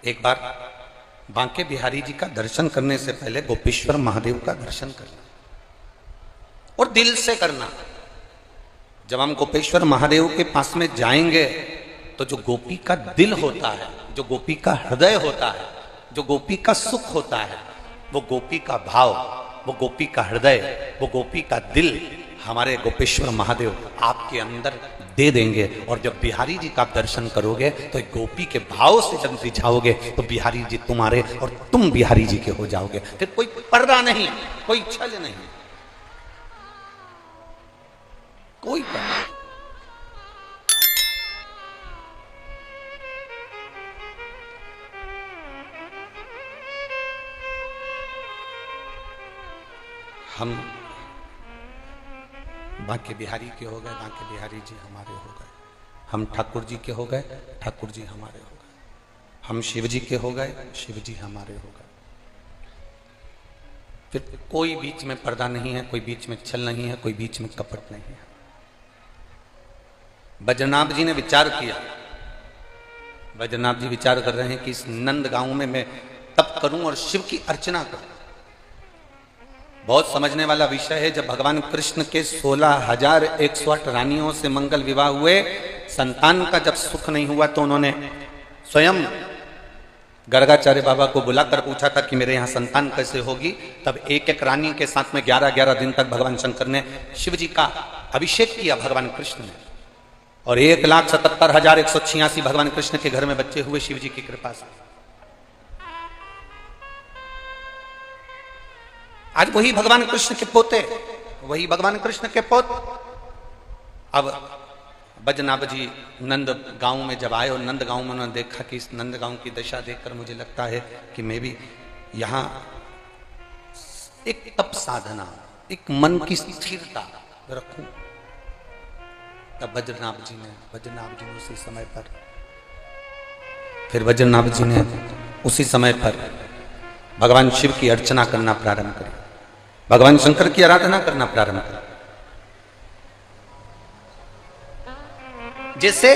एक बार बांके बिहारी जी का दर्शन करने से पहले गोपेश्वर महादेव का दर्शन करना और दिल से करना। जब हम गोपेश्वर महादेव के पास में जाएंगे तो जो गोपी का दिल होता है, जो गोपी का हृदय होता है, जो गोपी का सुख होता है, वो गोपी का भाव, वो गोपी का हृदय, वो गोपी का दिल हमारे गोपेश्वर महादेव आपके अंदर दे देंगे। और जब बिहारी जी का आप दर्शन करोगे तो एक गोपी के भाव से जब रिझाओगे तो बिहारी जी तुम्हारे और तुम बिहारी जी के हो जाओगे। फिर कोई पर्दा नहीं, कोई छल नहीं, कोई पर्दा नहीं। हम बांके बिहारी के हो गए, बांके बिहारी जी हमारे हो गए। हम ठाकुर जी के हो गए, ठाकुर जी हमारे हो गए। हम शिव जी के हो गए, शिव जी हमारे हो गए। फिर कोई बीच में पर्दा नहीं है, कोई बीच में छल नहीं है, कोई बीच में कपट नहीं है। बद्रीनाथ जी ने विचार किया, बद्रीनाथ जी विचार कर रहे हैं कि इस नंद गांव में मैं तप करूं और शिव की अर्चना करूं। बहुत समझने वाला विषय है। जब भगवान कृष्ण के 16,108 रानियों से मंगल विवाह हुए, संतान का जब सुख नहीं हुआ तो उन्होंने स्वयं गर्गाचार्य बाबा को बुलाकर पूछा था कि मेरे यहाँ संतान कैसे होगी। तब एक एक रानी के साथ में 11-11 दिन तक भगवान शंकर ने शिव जी का अभिषेक किया भगवान कृष्ण ने, और 1,77,186 भगवान कृष्ण के घर में बच्चे हुए शिव जी की कृपा से। आज वही भगवान कृष्ण के पोते, वही भगवान कृष्ण के पोत। अब बद्रीनाथ जी नंद गांव में जब आए और नंद गांव में उन्होंने देखा कि इस नंद गांव की दशा देखकर मुझे लगता है कि मैं भी यहां एक तप साधना, एक मन की स्थिरता रखूं। तब बद्रीनाथ जी ने उसी समय पर, फिर बद्रीनाथ जी ने उसी समय पर भगवान शिव की अर्चना करना प्रारंभ करी, भगवान शंकर की आराधना करना प्रारंभ करी। जैसे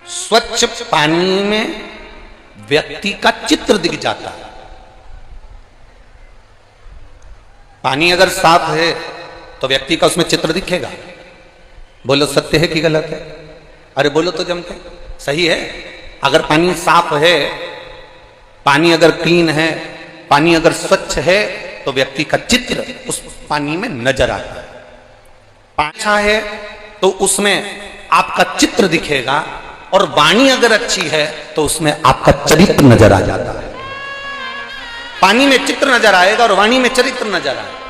स्वच्छ पानी में व्यक्ति का चित्र दिख जाता है। पानी अगर साफ है तो व्यक्ति का उसमें चित्र दिखेगा। बोलो सत्य है कि गलत है? अरे बोलो तो जम के सही है। अगर पानी साफ है, पानी अगर क्लीन है, पानी अगर स्वच्छ है तो व्यक्ति का चित्र उस पानी में नजर आता है। पानी अच्छा है तो उसमें आपका चित्र दिखेगा, और वाणी अगर अच्छी है तो उसमें आपका चरित्र नजर आ जाता है। पानी में चित्र नजर आएगा और वाणी में चरित्र नजर आएगा।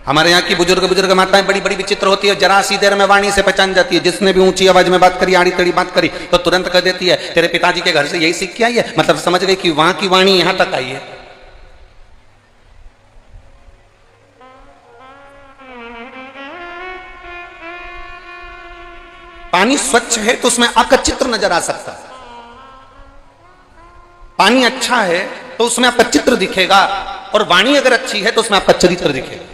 हमारे यहाँ की बुजुर्ग माताएं बड़ी बड़ी विचित्र होती है, जरा सी देर में वाणी से पहचान जाती है। जिसने भी ऊंची आवाज में बात करी, आड़ी तड़ी बात करी, तो तुरंत कह देती है तेरे पिताजी के घर से यही सीख के आई है। मतलब समझ गई कि वहां की वाणी यहां तक आई है। पानी स्वच्छ है तो उसमें आपका चित्र नजर आ सकता है। पानी अच्छा है तो उसमें आपका चित्र दिखेगा, और वाणी अगर अच्छी है तो उसमें आपका चरित्र दिखेगा।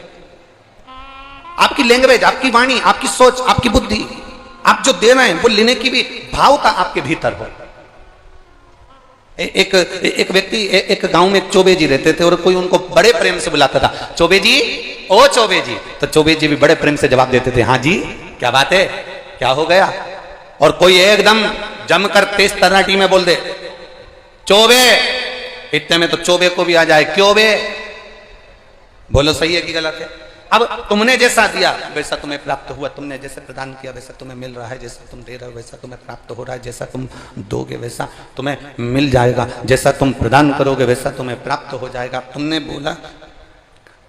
आपकी लैंग्वेज, आपकी वाणी, आपकी सोच, आपकी बुद्धि, आप जो दे रहे हैं वो लेने की भी भावता आपके भीतर हो। एक व्यक्ति, एक गांव में चौबे जी रहते थे और कोई उनको बड़े प्रेम से बुलाता था, चौबे जी, ओ चौबे जी। तो चौबे जी भी बड़े प्रेम से जवाब देते थे, हाँ जी, क्या बात है, क्या हो गया। और कोई एकदम जमकर तेज तर्राटी में बोल दे चौबे, इतने में तो चौबे को भी आ जाए क्यों बे। बोलो सही है कि गलत है? अब तुमने जैसा दिया वैसा तुम्हें प्राप्त हुआ, तुमने जैसे प्रदान किया वैसा तुम्हें मिल रहा है, जैसा तुम दे रहे हो वैसा तुम्हें प्राप्त हो रहा है, जैसा तुम दोगे वैसा तुम्हें मिल जाएगा, जैसा तुम प्रदान करोगे वैसा तुम्हें प्राप्त हो जाएगा। तुमने बोला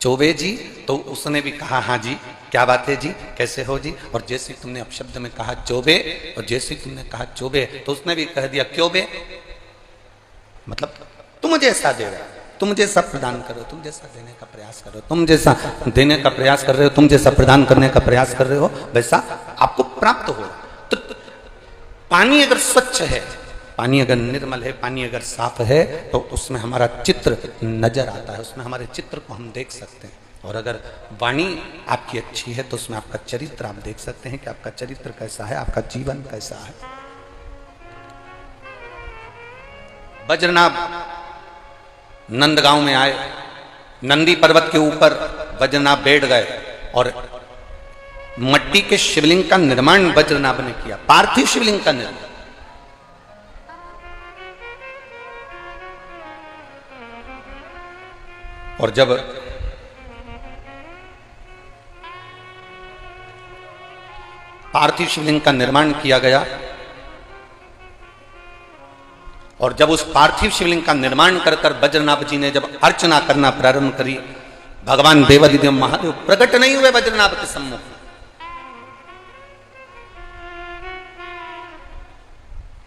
चौबे जी तो उसने भी कहा हाँ जी, क्या बात है जी, कैसे हो जी। और जैसे तुमने अपशब्द में कहा चौबे, और जैसे तुमने कहा चौबे तो उसने भी कह दिया क्यों बे। मतलब तुम जैसा दे रहे हो, तुम जैसा प्रदान करो, तुम जैसा देने का प्रयास करो, तुम जैसा देने का प्रयास कर रहे हो, तुम जैसा प्रदान करने का प्रयास कर रहे हो वैसा आपको प्राप्त हो। तो पानी अगर स्वच्छ है, पानी अगर निर्मल है, पानी अगर साफ है तो उसमें हमारा चित्र नजर आता है, उसमें हमारे चित्र को हम देख सकते हैं। और अगर वाणी आपकी अच्छी है तो उसमें आपका चरित्र आप देख सकते हैं कि आपका चरित्र कैसा है, आपका जीवन कैसा है। वज्रनाभ नंदगांव में आए, नंदी पर्वत के ऊपर वज्रनाभ बैठ गए और मट्टी के शिवलिंग का निर्माण वज्रनाभ ने किया, पार्थिव शिवलिंग का निर्माण। और जब पार्थिव शिवलिंग का निर्माण किया गया और जब उस पार्थिव शिवलिंग का निर्माण कर कर वज्रनाभ जी ने जब अर्चना करना प्रारंभ करी, भगवान देवादिदेव महादेव प्रकट नहीं हुए वज्रनाभ के सम्मुख।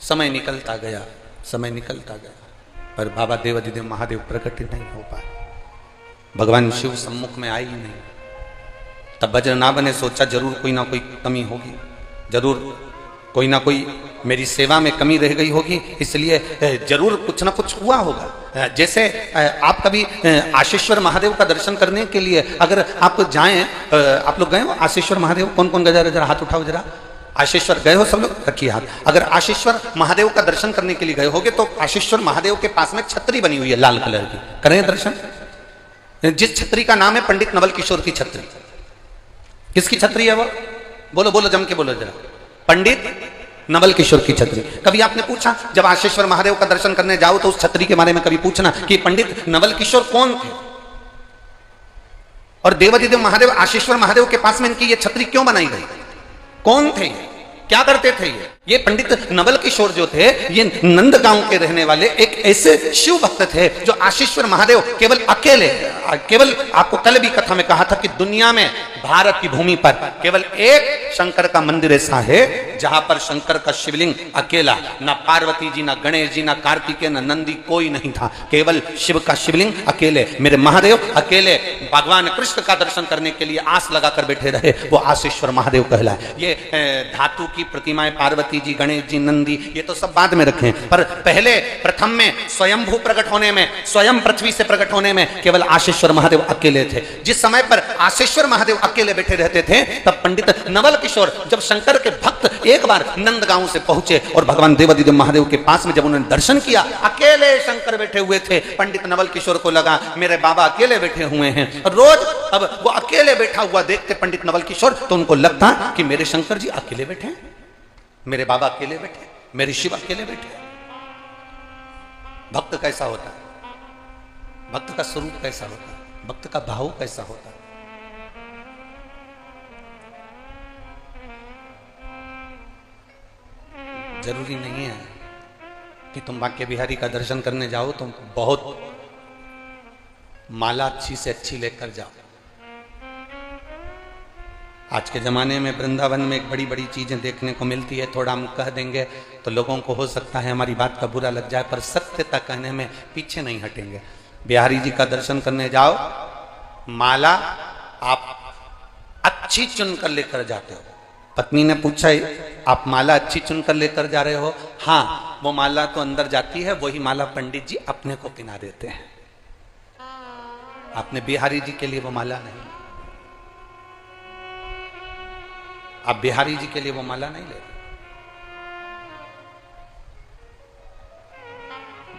समय निकलता गया, समय निकलता गया, पर बाबा देवादिदेव महादेव प्रकट नहीं हो पाए, भगवान शिव सम्मुख में आए ही नहीं। तब वज्रनाभ ने सोचा जरूर कोई ना कोई कमी होगी, जरूर कोई ना कोई मेरी सेवा में कमी रह गई होगी, इसलिए जरूर कुछ ना कुछ हुआ होगा। जैसे आप कभी आशीश्वर महादेव का दर्शन करने के लिए अगर आप जाएं, आप लोग गए हो आशीश्वर महादेव? कौन कौन गए? जरा हाथ उठाओ जरा। आशीश्वर गए हो सब लोग? रखिए हाथ। अगर आशीश्वर महादेव का दर्शन करने के लिए गए होगे तो आशीश्वर महादेव के पास में छतरी बनी हुई है लाल कलर की, करें दर्शन। जिस छतरी का नाम है पंडित नवल किशोर की छतरी। किसकी छतरी है वो? बोलो बोलो, जम के बोलो जरा। पंडित नवल किशोर की छतरी। कभी आपने पूछा जब आशीश्वर महादेव का दर्शन करने जाओ तो उस छतरी के बारे में कभी पूछना कि पंडित नवल किशोर कौन थे और देवादिदेव महादेव आशीश्वर महादेव के पास में इनकी ये छतरी क्यों बनाई गई? कौन थे ये? क्या करते थे ये पंडित नवल किशोर जो थे ये नंदगांव के रहने वाले एक ऐसे शिव भक्त थे जो आशीश्वर महादेव केवल अकेले, केवल आपको कल भी कथा में कहा था कि दुनिया में भारत की भूमि पर केवल एक शंकर का मंदिर ऐसा है जहां पर शंकर का शिवलिंग अकेला, ना पार्वती जी, ना गणेश जी, ना कार्तिकेय, ना नंदी, कोई नहीं था, केवल शिव का शिवलिंग अकेले। मेरे महादेव अकेले भगवान कृष्ण का दर्शन करने के लिए आस लगाकर बैठे रहे, वो आशीश्वर महादेव कहलाए। ये धातु की प्रतिमाएं पार्वती जी, गणेश जी, नंदी, ये तो सब बाद में रखे, पर पहले प्रथम में स्वयंभू प्रकट होने में, स्वयं पृथ्वी से प्रकट होने में केवल आशीश्वर महादेव अकेले थे। जिस समय पर आशीश्वर महादेव अकेले बैठे रहते थे तब पंडित नवल किशोर जब शंकर के भक्त एक बार नंदगांव से पहुंचे और भगवान देवादिदेव महादेव के पास में जब उन्होंने दर्शन किया, अकेले शंकर बैठे हुए थे। पंडित नवल किशोर को लगा मेरे बाबा अकेले बैठे हुए हैं। रोज अब वो अकेले बैठा हुआ देखते पंडित नवल किशोर तो उनको लगता कि मेरे शंकर जी अकेले बैठे हैं, मेरे बाबा अकेले बैठे, मेरे शिव अकेले बैठे। भक्त कैसा होता है? भक्त का स्वरूप कैसा होता है? भक्त का भाव कैसा होता है? जरूरी नहीं है कि तुम बांके बिहारी का दर्शन करने जाओ तुम बहुत माला अच्छी से अच्छी लेकर जाओ। आज के ज़माने में वृंदावन में एक बड़ी बड़ी चीज़ें देखने को मिलती है, थोड़ा हम कह देंगे तो लोगों को हो सकता है हमारी बात का बुरा लग जाए, पर सत्यता कहने में पीछे नहीं हटेंगे। बिहारी जी का दर्शन करने जाओ, माला आप अच्छी चुनकर लेकर जाते हो। पत्नी ने पूछा आप माला अच्छी चुनकर लेकर जा रहे हो? हाँ, वो माला तो अंदर जाती है, वही माला पंडित जी अपने को पिना देते हैं, आपने बिहारी जी के लिए वो माला नहीं, आप बिहारी जी के लिए वो माला नहीं ले।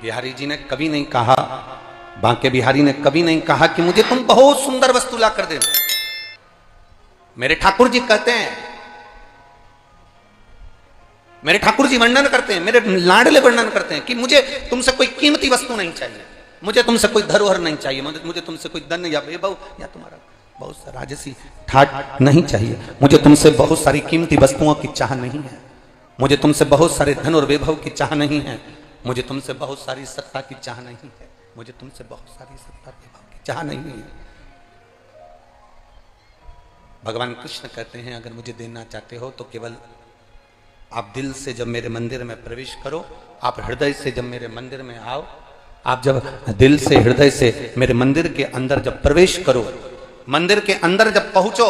बिहारी जी ने कभी नहीं कहा, बांके बिहारी ने कभी नहीं कहा कि मुझे तुम बहुत सुंदर वस्तु ला कर देना। मेरे ठाकुर जी कहते हैं, मेरे ठाकुर जी वर्णन करते हैं, मेरे लाडले वर्णन करते हैं कि मुझे तुमसे कोई कीमती वस्तु नहीं चाहिए, मुझे तुमसे कोई धरोहर नहीं चाहिए, मुझे तुमसे कोई धन या वैभव या तुम्हारा बहुत सारा राजसी ठाट नहीं चाहिए, मुझे तुमसे बहुत सारी कीमती वस्तुओं की चाह नहीं है, मुझे तुमसे बहुत सारे धन और वैभव की चाह नहीं है, मुझे तुमसे बहुत सारी सत्ता की चाह नहीं है, मुझे तुमसे बहुत सारी सत्ता वैभव की चाह नहीं है। भगवान कृष्ण कहते हैं अगर मुझे देना चाहते हो तो केवल आप दिल से जब मेरे मंदिर में प्रवेश करो, आप हृदय से जब मेरे मंदिर में आओ, आप जब दिल से हृदय से मेरे मंदिर के अंदर जब प्रवेश करो, मंदिर के अंदर जब पहुंचो,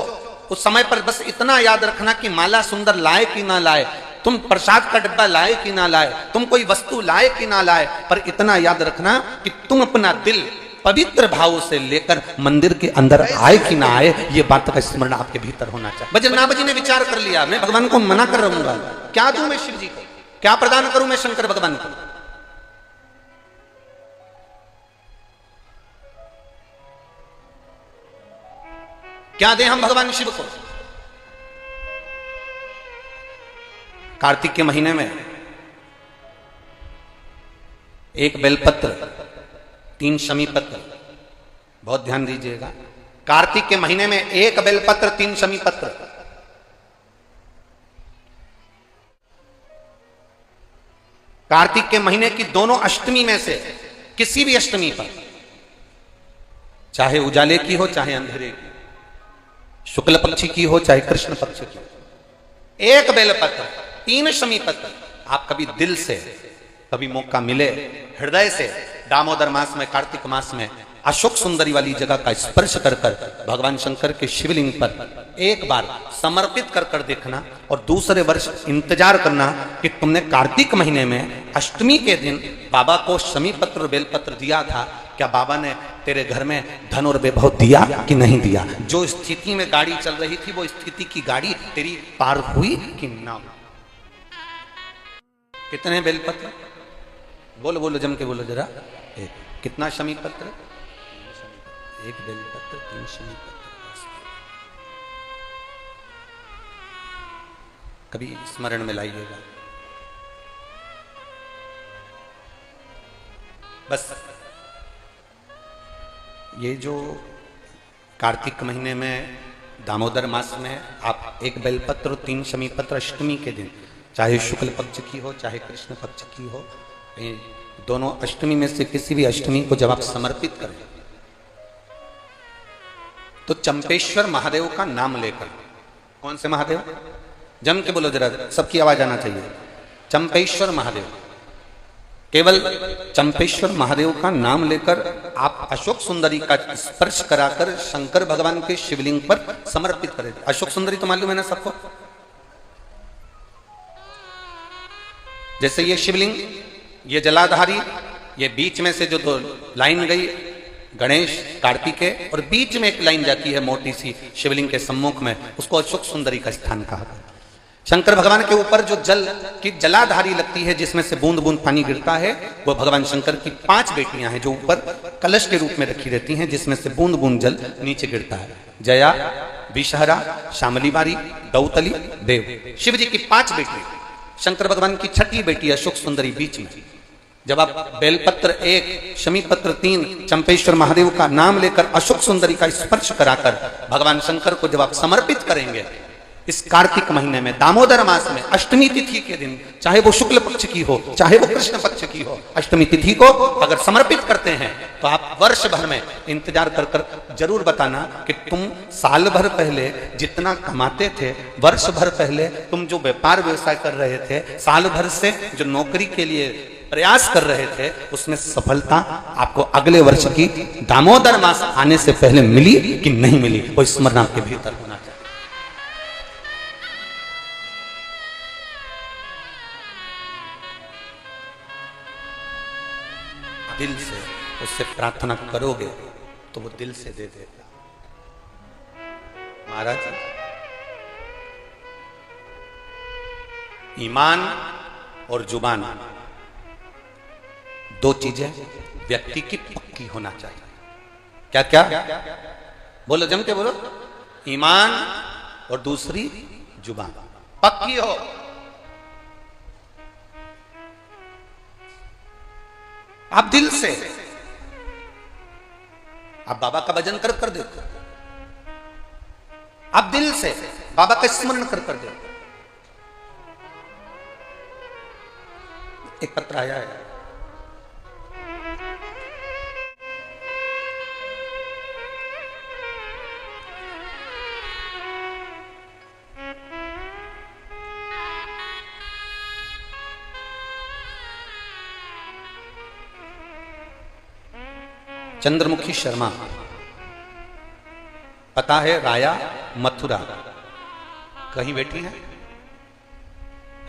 उस समय पर बस इतना याद रखना कि माला सुंदर लाए कि ना लाए, तुम प्रसाद का डब्बा लाए कि ना लाए, तुम कोई वस्तु लाए कि ना लाए, पर इतना याद रखना कि तुम अपना दिल पवित्र भाव से लेकर मंदिर के अंदर आए कि ना आए, ये बात का स्मरण आपके भीतर होना चाहिए। बजरंग जी ने विचार कर लिया, मैं भगवान को मना कर रहूंगा, क्या दूं मैं शिव जी को, क्या प्रदान करूं मैं शंकर भगवान को। क्या दें हम भगवान शिव को। कार्तिक के महीने में एक बेलपत्र, 3 शमी पत्र, बहुत ध्यान दीजिएगा। कार्तिक के महीने में एक बेलपत्र, 3 शमी पत्र। कार्तिक के महीने की दोनों अष्टमी में से किसी भी अष्टमी पर, चाहे उजाले की हो चाहे अंधेरे की, शुक्ल पक्षी की हो चाहे कृष्ण पक्ष की, एक बेलपत्र, 3 शमी पत्र। आप कभी दिल से, कभी मौका मिले हृदय से, दामोदर मास में, कार्तिक मास में अशोक सुंदरी वाली जगह का स्पर्श कर कर भगवान शंकर के शिवलिंग पर एक बार समर्पित कर कर देखना, और दूसरे वर्ष इंतजार करना कि तुमने कार्तिक महीने में अष्टमी के दिन बाबा को शमी पत्र बेलपत्र दिया था, क्या बाबा ने तेरे घर में धन और वैभव दिया कि नहीं दिया। जो स्थिति में गाड़ी चल रही थी वो स्थिति की गाड़ी तेरी पार हुई कि ना हुई। कितने बेलपत्र, बोलो बोलो, जम के बोलो जरा। एक, कितना शमी पत्र, एक बेलपत्र, 3 शमी पत्र। कभी स्मरण में लाइएगा। बस ये जो कार्तिक महीने में दामोदर मास में आप एक बेलपत्र और 3 शमी पत्र अष्टमी के दिन, चाहे शुक्ल पक्ष की हो चाहे कृष्ण पक्ष की हो, दोनों अष्टमी में से किसी भी अष्टमी को जब आप समर्पित करें तो चंपेश्वर महादेव का नाम लेकर, कौन से महादेव, जम के बोलो जरा, सबकी आवाज आना चाहिए। चंपेश्वर महादेव, केवल चंपेश्वर महादेव का नाम लेकर आप अशोक सुंदरी का स्पर्श कराकर शंकर भगवान के शिवलिंग पर समर्पित करें। अशोक सुंदरी तो मालूम है ना सबको। जैसे ये शिवलिंग, ये जलाधारी, ये बीच में से जो 2 लाइन गई, गणेश कार्तिकेय, और बीच में एक लाइन जाती है मोटी सी शिवलिंग के सम्मुख में, उसको अशोक सुंदरी का स्थान कहा। शंकर भगवान के ऊपर जो जल की जलाधारी लगती है, जिसमें से बूंद बूंद पानी गिरता है, वो भगवान शंकर की 5 बेटियां हैं जो ऊपर कलश के रूप में रखी रहती हैं, जिसमें से बूंद बूंद जल नीचे गिरता है। जया, विषहरा, शामली बारी, दौतली, देव, शिव जी की 5 बेटी। शंकर भगवान की 6ठी बेटी अशोक सुंदरी बीच में। जब आप बेलपत्र 1, शमी पत्र 3, चंपेश्वर महादेव का नाम लेकर अशोक सुंदरी का स्पर्श कराकर भगवान शंकर को जब आप समर्पित करेंगे इस कार्तिक महीने में, दामोदर मास में, अष्टमी तिथि के दिन, चाहे वो शुक्ल पक्ष की हो चाहे वो कृष्ण पक्ष की हो, अष्टमी तिथि को अगर समर्पित करते हैं तो आप वर्ष भर में इंतजार कर कर जरूर बताना कि तुम साल भर पहले जितना कमाते थे, वर्ष भर पहले तुम जो व्यापार व्यवसाय कर रहे थे, साल भर से जो नौकरी के लिए प्रयास कर रहे थे, उसमें सफलता आपको अगले वर्ष की दामोदर मास आने से पहले मिली कि नहीं मिली, वो स्मरण आपके भीतर होना चाहिए। दिल से उससे प्रार्थना करोगे तो वो दिल से दे देगा। महाराज, ईमान और जुबान, 2 चीजें व्यक्ति की पक्की होना चाहिए। क्या क्या बोलो, जम के बोलो। ईमान और दूसरी जुबान पक्की हो। आप दिल से, आप बाबा का भजन कर कर देखो, आप दिल से बाबा का स्मरण कर कर देखो। एक पत्र आया है, चंद्रमुखी शर्मा, पता है राया मथुरा, कहीं बैठी हैं,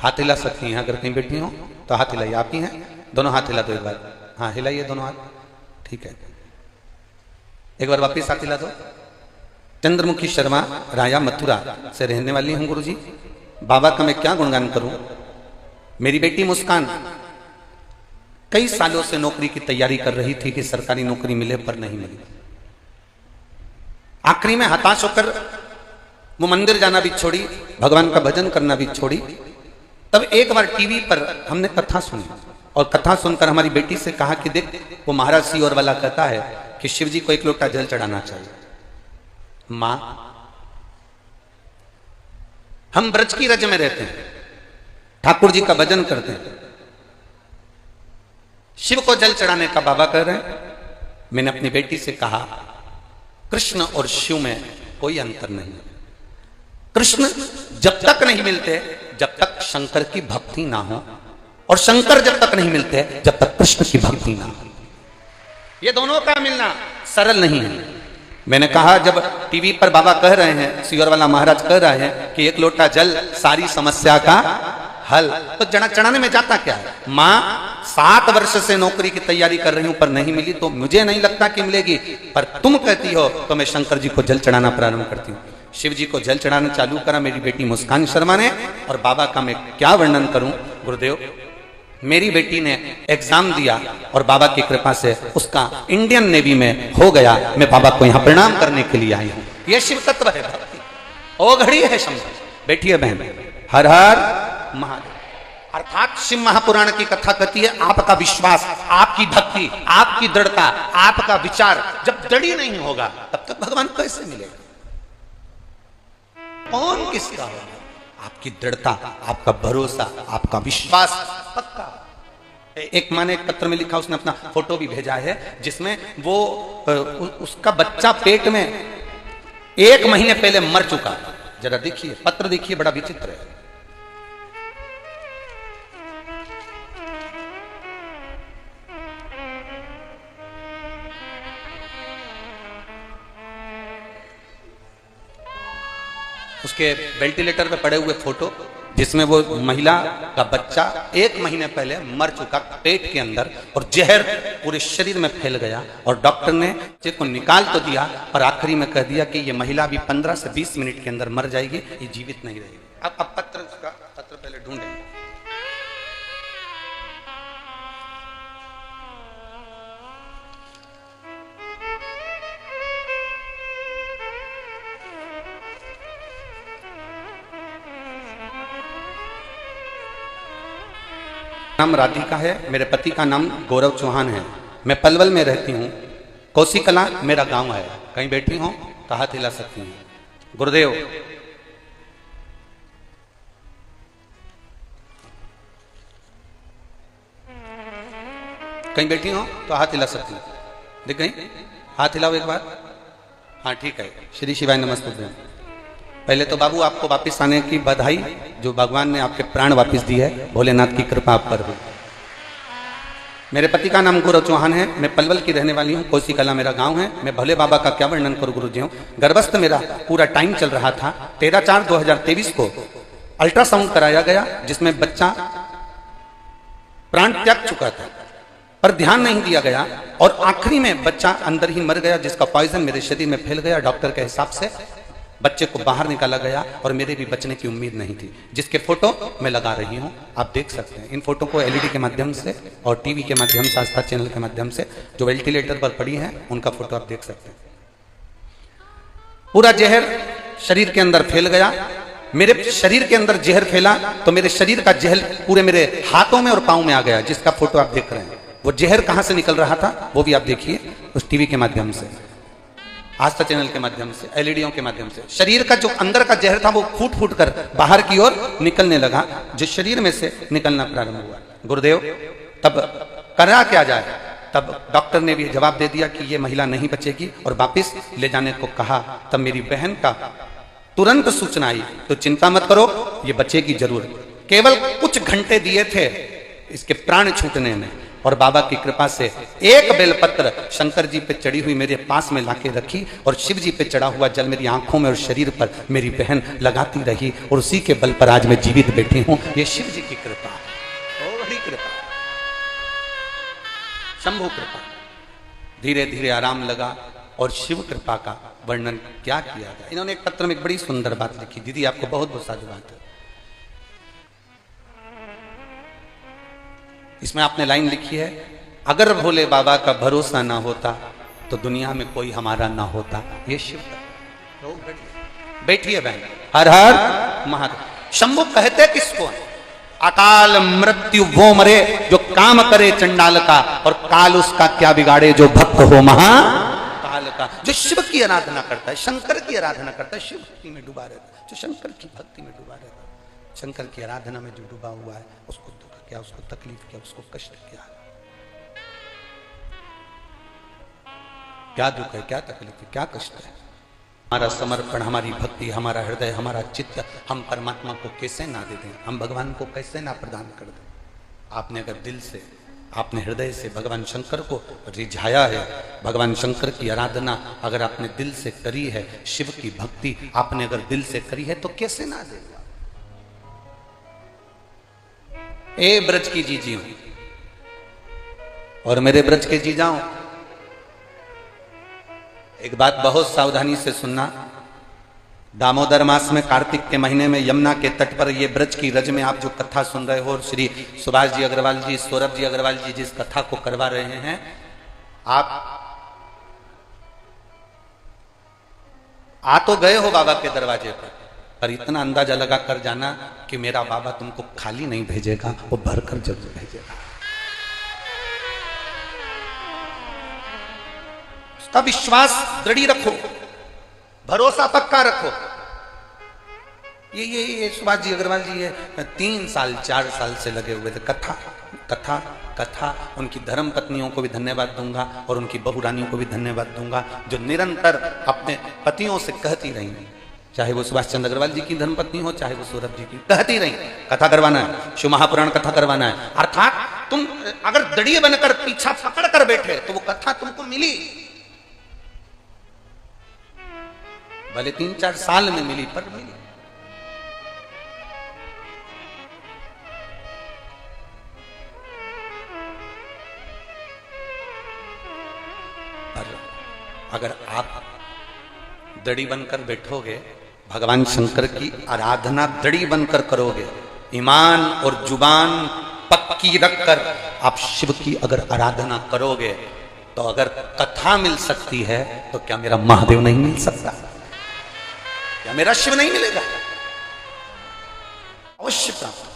हाथ हिला सकती हैं। अगर कहीं बैठी हो तो हाथ हिलाइए। आप ही हैं, दोनों हाथ हिला दो एक बार। हाँ हिलाइए दोनों हाथ, ठीक है। एक बार वापिस आती ला दो। चंद्रमुखी शर्मा, राया मथुरा से रहने वाली हूं गुरुजी। बाबा का मैं क्या गुणगान करूं। मेरी बेटी मुस्कान कई सालों से नौकरी की तैयारी कर रही थी कि सरकारी नौकरी मिले, पर नहीं मिली। आखिरी में हताश होकर वो मंदिर जाना भी छोड़ी, भगवान का भजन करना भी छोड़ी। तब एक बार टीवी पर हमने कथा सुनी और कथा सुनकर हमारी बेटी से कहा कि देख, वो महाराज सियोर वाला कहता है कि शिव जी को 1 लोटा जल चढ़ाना चाहिए। मां, हम ब्रज की रज में रहते हैं, ठाकुर जी का भजन करते हैं, शिव को जल चढ़ाने का बाबा कह रहे हैं। मैंने अपनी बेटी से कहा, कृष्ण और शिव में कोई अंतर नहीं है। कृष्ण जब तक नहीं मिलते जब तक शंकर की भक्ति ना हो, और शंकर जब तक नहीं मिलते जब तक कृष्ण की भक्ति ना हो। ये दोनों का मिलना सरल नहीं है। मैंने कहा, जब टीवी पर बाबा कह रहे हैं, सियोर वाला महाराज कह रहे हैं कि 1 लोटा जल सारी समस्या का हल, तो चढ़ाने में जाता क्या है। मां 7 वर्ष से नौकरी की तैयारी कर रही हूं पर नहीं मिली, तो मुझे नहीं लगता कि मिलेगी, पर तुम कहती हो तो मैं शंकर जी को जल चढ़ाना प्रारंभ करती हूं। शिव जी को जल चढ़ाना चालू करा मेरी बेटी मुस्कान शर्मा ने। और बाबा का मैं क्या वर्णन करूं गुरुदेव। मेरी बेटी ने एग्जाम दिया और बाबा की कृपा से उसका इंडियन नेवी में हो गया। मैं बाबा को यहां प्रणाम करने के लिए आई हूं। यह शिव तत्व है भक्ति। ओ घड़ी है शंकर, बैठिए बहन। हर हर महादेव। अर्थात शिव महापुराण की कथा कहती है, आपका विश्वास, आपकी भक्ति, आपकी दृढ़ता, आपका विचार जब दृढ़ नहीं होगा तब तक भगवान कैसे मिलेगा। कौन किसका होगा। आपकी दृढ़ता, आपका भरोसा, आपका विश्वास पक्का। एक माँ ने एक पत्र में लिखा, उसने अपना फोटो भी भेजा है, जिसमें वो उसका बच्चा पेट में 1 महीने पहले मर चुका। जरा देखिए, पत्र देखिए, बड़ा विचित्र है। उसके वेंटिलेटर पे पड़े हुए फोटो, जिसमें वो महिला का बच्चा 1 महीने पहले मर चुका पेट के अंदर, और जहर पूरे शरीर में फैल गया। और डॉक्टर ने बच्चे को निकाल तो दिया, पर आखिरी में कह दिया कि ये महिला भी 15 से 20 मिनट के अंदर मर जाएगी, ये जीवित नहीं रहेगी। अब पत्र पहले ढूंढेंगे। नाम राधिका है, मेरे पति का नाम गौरव चौहान है। मैं पलवल में रहती हूँ। कोसी कला मेरा गांव है। कहीं बैठी हो तो हाथ हिला सकती हैं। गुरुदेव, कहीं बैठी हो तो हाथ हिला सकती हैं। देख गई, हाथ हिलाओ एक बार। हाँ ठीक है। श्री शिवाय नमस्ते। पहले तो बाबू आपको वापस आने की बधाई, जो भगवान ने आपके प्राण वापस दिए है, भोलेनाथ की कृपा आप पर हुई। मेरे पति का नाम गौरव चौहान है। मैं पलवल की रहने वाली हूँ। कोसी कला मेरा गांव है। मैं भोले बाबा का क्या वर्णन करूँ गुरुजी। गर्भस्थ मेरा पूरा टाइम चल रहा था। 13/4/2023 को अल्ट्रासाउंड कराया गया, जिसमें बच्चा प्राण त्याग चुका था, पर ध्यान नहीं दिया गया और आखिरी में बच्चा अंदर ही मर गया, जिसका पॉइजन मेरे शरीर में फैल गया। डॉक्टर के हिसाब से बच्चे को बाहर निकाला गया और मेरे भी बचने की उम्मीद नहीं थी, जिसके फोटो मैं लगा रही हूं, आप देख सकते हैं। इन फोटो को एलईडी के माध्यम से और टीवी के माध्यम से, आस्था चैनल के माध्यम से जो वेंटिलेटर पर पड़ी है, उनका फोटो आप देख सकते हैं। पूरा जहर शरीर के अंदर फैल गया। मेरे शरीर के अंदर जहर फैला तो मेरे शरीर का जहर पूरे मेरे हाथों में और पांव में आ गया, जिसका फोटो आप देख रहे हैं। वो जहर कहां से निकल रहा था वो भी आप देखिए, उस टीवी के माध्यम से, आस्था चैनल के माध्यम से, एलईडीओ के माध्यम से। शरीर का जो अंदर का जहर था वो फूट फूट कर बाहर की ओर निकलने लगा, जो शरीर में से निकलना प्रारंभ हुआ। गुरुदेव, तब करा क्या जाए। तब डॉक्टर ने भी जवाब दे दिया कि ये महिला नहीं बचेगी और वापिस ले जाने को कहा। तब मेरी बहन का तुरंत सूचना आई, तो चिंता मत करो, ये बचेगी जरूर। केवल कुछ घंटे दिए थे इसके प्राण छूटने में, और बाबा की कृपा से एक बेलपत्र शंकर जी पे चढ़ी हुई मेरे पास में लाके रखी, और शिव जी पे चढ़ा हुआ जल मेरी आंखों में और शरीर पर मेरी बहन लगाती रही, और उसी के बल पर आज मैं जीवित बैठी हूं। ये शिव जी की कृपा, बड़ी कृपा, शंभु कृपा। धीरे धीरे आराम लगा और शिव कृपा का वर्णन क्या किया गया। इन्होंने एक पत्र में एक बड़ी सुंदर बात लिखी। दीदी आपको बहुत बहुत साधुवाद है। इसमें आपने लाइन लिखी है, अगर भोले बाबा का भरोसा ना होता तो दुनिया में कोई हमारा ना होता। ये शिव बैठिए बहन। हर हर महादेव। शंभु कहते किसको? अकाल मृत्यु वो मरे जो काम करे चंडाल का, और काल उसका क्या बिगाड़े जो भक्त हो महाकाल का। जो शिव की आराधना करता है, शंकर की आराधना करता है, शिव भक्ति में डूबा रहता है। जो शंकर की भक्ति में डूबा रहता है, शंकर की आराधना में जो डूबा हुआ है, उसको दुख क्या, उसको तकलीफ क्या, उसको कष्ट क्या, क्या दुख है, क्या तकलीफ है, क्या कष्ट है। हमारा समर्पण, हमारी भक्ति, हमारा हृदय, हमारा चित्त हम परमात्मा को कैसे ना दे दें, हम भगवान को कैसे ना प्रदान कर दें। आपने अगर दिल से, आपने हृदय से भगवान शंकर को रिझाया है, भगवान शंकर की आराधना अगर आपने दिल से करी है, शिव की भक्ति आपने अगर दिल से करी है, तो कैसे ना देगा। ए ब्रज की जीजियों और मेरे ब्रज के जीजाओं, एक बात बहुत सावधानी से सुनना। दामोदर मास में, कार्तिक के महीने में, यमुना के तट पर ये ब्रज की रज में आप जो कथा सुन रहे हो, और श्री सुभाष जी अग्रवाल जी, सौरभ जी अग्रवाल जी जिस कथा को करवा रहे हैं, आप आ तो गए हो बाबा के दरवाजे पर इतना अंदाजा लगा कर जाना कि मेरा बाबा तुमको खाली नहीं भेजेगा, वो भरकर जरूर भेजेगा। तब विश्वास दृढ़ रखो, भरोसा पक्का रखो। ये सुभाष जी अग्रवाल जी ये 3 साल 4 साल से लगे हुए थे। कथा कथा कथा। उनकी धर्म पत्नियों को भी धन्यवाद दूंगा और उनकी बहू रानियों को भी धन्यवाद दूंगा, जो निरंतर अपने पतियों से कहती रही, चाहे वो सुभाष चंद्र अग्रवाल जी की धर्मपत्नी हो, चाहे वो सौरभ जी की, कहती रही कथा करवाना है, शिव महापुराण कथा करवाना है। अर्थात तुम अगर दृढ़ बनकर पीछा पकड़ कर बैठे तो वो कथा तुमको मिली, भले 3-4 साल में मिली, पर मिली। पर अगर आप दृढ़ बनकर बैठोगे, भगवान शंकर की आराधना दृढ़ बनकर करोगे, ईमान और जुबान पक्की रखकर आप शिव की अगर आराधना करोगे, तो अगर कथा मिल सकती है तो क्या मेरा महादेव नहीं मिल सकता? क्या मेरा शिव नहीं मिलेगा? अवश्य प्राप्त।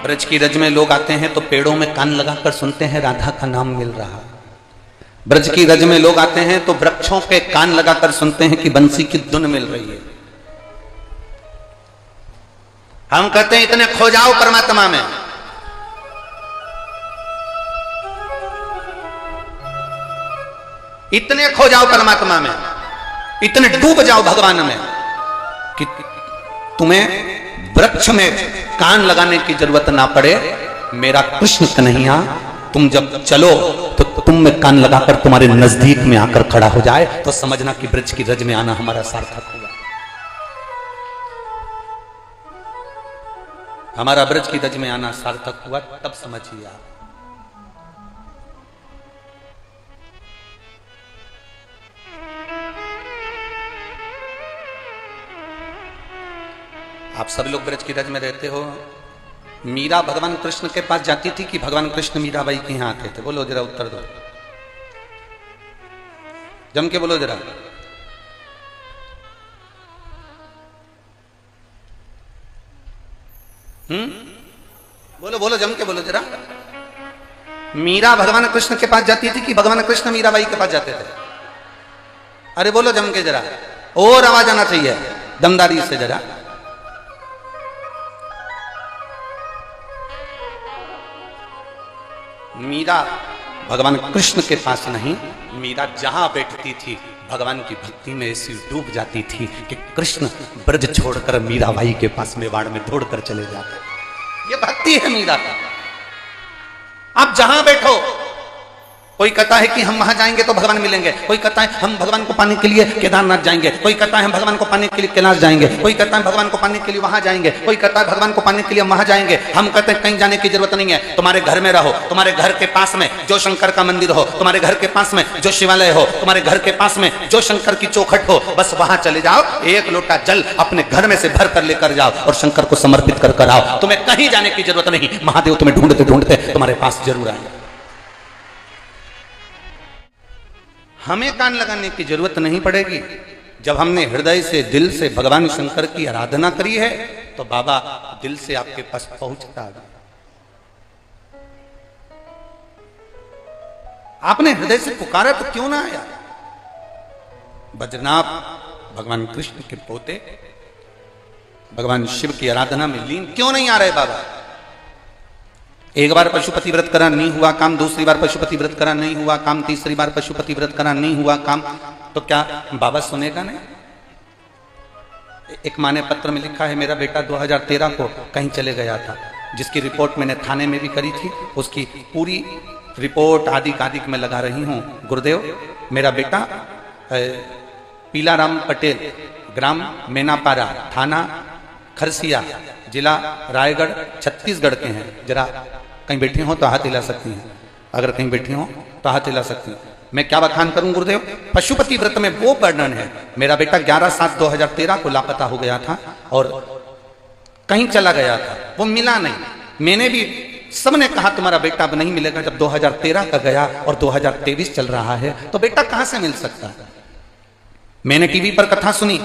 ब्रज की रज में लोग आते हैं तो पेड़ों में कान लगाकर सुनते हैं राधा का नाम मिल रहा। ब्रज की रज में लोग आते हैं तो वृक्षों पे कान लगाकर सुनते हैं कि बंसी की धुन मिल रही है। हम कहते हैं इतने खो जाओ परमात्मा में, इतने खो जाओ परमात्मा में, इतने डूब जाओ भगवान में कि तुम्हें वृक्ष में कान लगाने की जरूरत ना पड़े। मेरा कृष्ण कन्हैया तुम जब चलो तो तुम में कान लगाकर तुम्हारे नजदीक में आकर खड़ा हो जाए, तो समझना कि ब्रज की रज में आना हमारा सार्थक हुआ। हमारा ब्रज की रज में आना सार्थक हुआ, तब समझिए आप सब लोग ब्रज की रज में रहते हो। मीरा भगवान कृष्ण के पास जाती थी कि भगवान कृष्ण मीराबाई के यहां आते थे? बोलो जरा, उत्तर दो, जम के बोलो जरा। बोलो बोलो, जम के बोलो जरा। मीरा भगवान कृष्ण के पास जाती थी कि भगवान कृष्ण मीराबाई के पास जाते थे? अरे बोलो जम के जरा, और आवाज आना चाहिए दमदारी से जरा। मीरा भगवान कृष्ण के पास नहीं, मीरा जहां बैठती थी भगवान की भक्ति में ऐसी डूब जाती थी कि कृष्ण ब्रज छोड़कर मीराबाई के पास मेवाड़ में दौड़कर चले जाते। ये भक्ति है मीरा का। आप जहां बैठो, कोई कहता है कि हम वहां जाएंगे तो भगवान मिलेंगे, कोई कहता है हम भगवान को पाने के लिए केदारनाथ जाएंगे, कोई कहता है हम भगवान को पाने के लिए कैलाश जाएंगे, कोई कहता है भगवान को पाने के लिए वहां जाएंगे, कोई कहता है भगवान को पाने के लिए वहां जाएंगे। हम कहते हैं कहीं जाने की जरूरत नहीं है, तुम्हारे घर में रहो, तुम्हारे घर के पास में जो शंकर का मंदिर हो, तुम्हारे घर के पास में जो शिवालय हो, तुम्हारे घर के पास में जो शंकर की चौखट हो, बस वहां चले जाओ, एक लोटा जल अपने घर में से भर कर लेकर जाओ और शंकर को समर्पित कर आओ। तुम्हें कहीं जाने की जरूरत नहीं, महादेव तुम्हें ढूंढते ढूंढते तुम्हारे पास जरूर आएंगे। हमें कान लगाने की जरूरत नहीं पड़ेगी। जब हमने हृदय से दिल से भगवान शंकर की आराधना करी है तो बाबा दिल से आपके पास पहुंचता है। आपने हृदय से पुकारा तो क्यों ना आया? बद्रीनाथ भगवान कृष्ण के पोते भगवान शिव की आराधना में लीन क्यों नहीं आ रहे बाबा? एक बार पशुपति व्रत करा नहीं हुआ काम, दूसरी बार पशुपति व्रत करा नहीं हुआ काम, तीसरी बार पशुपति व्रत करा नहीं हुआ काम, तो क्या बाबा सुनेगा नहीं? एक माँ ने पत्र में लिखा है मेरा बेटा 2013 को कहीं चले गया था, जिसकी रिपोर्ट मैंने थाने में भी करी थी, उसकी पूरी रिपोर्ट आदि कादिक में लगा रही हूँ। गुरुदेव मेरा बेटा पीलाराम पटेल, ग्राम मेनापारा, थाना खरसिया, जिला रायगढ़, छत्तीसगढ़ के हैं। जरा कहीं बैठी हो तो हाथ हिला सकती हैं, अगर कहीं बैठी हो तो हाथ हिला सकती हैं। मैं क्या बखान करूं गुरुदेव? पशुपति व्रत में वो वर्णन है। मेरा बेटा 11/7/2013 को लापता हो गया था और कहीं चला गया था, वो मिला नहीं। मैंने भी सबने कहा तुम्हारा बेटा अब नहीं मिलेगा। जब 2013 का गया और 2023 चल रहा है तो बेटा कहां से मिल सकता है? मैंने टीवी पर कथा सुनी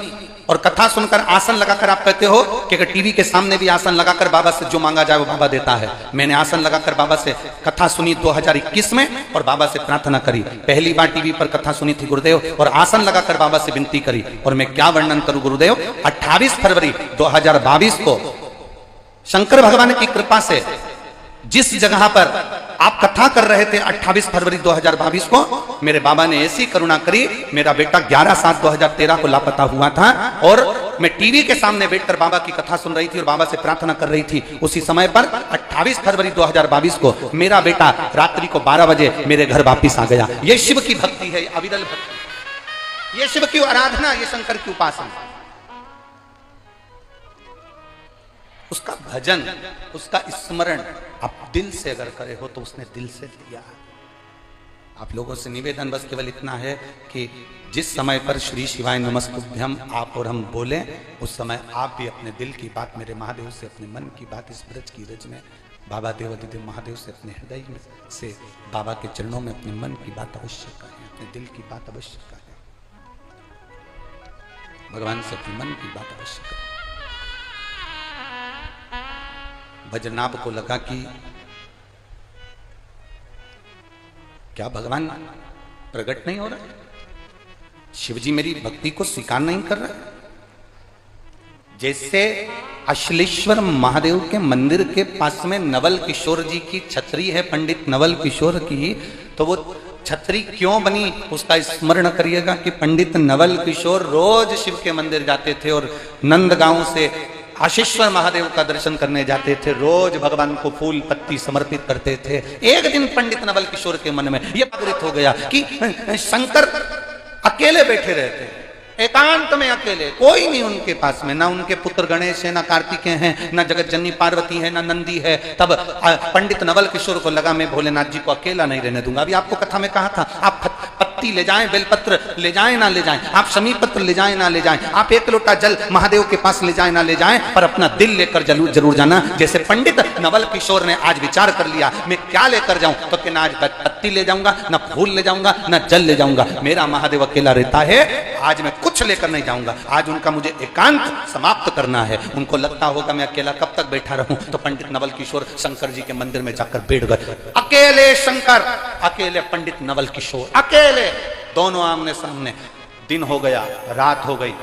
और कथा सुनकर आसन लगाकर आप कहते हो कि अगर टीवी के सामने भी आसन लगाकर बाबा से जो मांगा जाए वो बाबा देता है। मैंने आसन लगाकर बाबा से कथा सुनी 2021 में और बाबा से प्रार्थना करी। पहली बार टीवी पर कथा सुनी थी गुरुदेव और आसन लगाकर बाबा से विनती करी। और मैं क्या वर्णन करूं गुरुदेव, 28 फरवरी 2022 को शंकर भगवान की कृपा से जिस जगह पर आप कथा कर रहे थे 28 फरवरी 2022 को, मेरे बाबा ने ऐसी करुणा करी, मेरा बेटा 11/7/2013 को लापता हुआ था और मैं टीवी के सामने बैठकर बाबा की कथा सुन रही थी और बाबा से प्रार्थना कर रही थी। उसी समय पर 28 फरवरी 2022 को मेरा बेटा रात्रि को 12 बजे मेरे घर वापिस आ गया। ये शिव की भक्ति है, अविरल भक्ति, ये शिव की आराधना, ये शंकर की उपासना, उसका भजन, उसका स्मरण आप दिल से अगर करे हो तो उसने दिल से दिया। आप लोगों से निवेदन बस केवल इतना है कि जिस समय पर श्री शिवाय नमस्तुभ्यम आप और हम बोलें, उस समय आप भी अपने दिल की बात मेरे महादेव से, अपने मन की बात इस ब्रज की रज में बाबा देवादिदेव महादेव से, अपने हृदय में से बाबा के चरणों में अपने मन की बात अवश्य करें, अपने दिल की बात अवश्य करें, भगवान से अपने मन की बात अवश्य करें। बद्रीनाथ को लगा कि क्या भगवान प्रकट नहीं हो रहा, शिवजी मेरी भक्ति को स्वीकार नहीं कर रहे। जैसे अश्लेश्वर महादेव के मंदिर के पास में नवल किशोर जी की छतरी है, पंडित नवल किशोर की, तो वो छतरी क्यों बनी उसका स्मरण करिएगा कि पंडित नवल किशोर रोज शिव के मंदिर जाते थे और नंदगांव से आशीश्वर महादेव का दर्शन करने जाते थे, रोज भगवान को फूल पत्ती समर्पित करते थे। एक दिन पंडित नवल किशोर के मन में यह जागृत हो गया कि शंकर अकेले बैठे रहते, एकांत में अकेले, कोई नहीं उनके पास में, ना उनके पुत्र गणेश है, ना कार्तिकेय हैं, ना जगत जननी पार्वती है, ना नंदी है। तब पंडित नवल किशोर को लगा मैं भोलेनाथ जी को अकेला नहीं रहने दूंगा। अभी आपको कथा में कहा था, आप पत्ती ले जाएं, बेलपत्र ले जाएं ना ले जाएं, आप शमी पत्र ले जाएं ना ले जाएं, आप एक लोटा जल महादेव के पास ले जाएं ना ले जाएं, पर अपना दिल लेकर जरूर जाना। जैसे पंडित नवल किशोर ने आज विचार कर लिया मैं क्या लेकर जाऊं, तो कि ना आज पत्ती ले जाऊंगा, ना फूल ले जाऊंगा, ना जल ले जाऊंगा, मेरा महादेव अकेला रहता है, आज मैं कुछ लेकर नहीं जाऊंगा, आज उनका मुझे एकांत समाप्त करना है। उनको लगता होगा मैं अकेला कब तक बैठा रहूं, तो पंडित नवल किशोर शंकर जी के मंदिर में जाकर बैठ गए। अकेले शंकर, अकेले पंडित नवल किशोर, अकेले, दोनों आमने सामने। दिन हो गया, रात हो गई,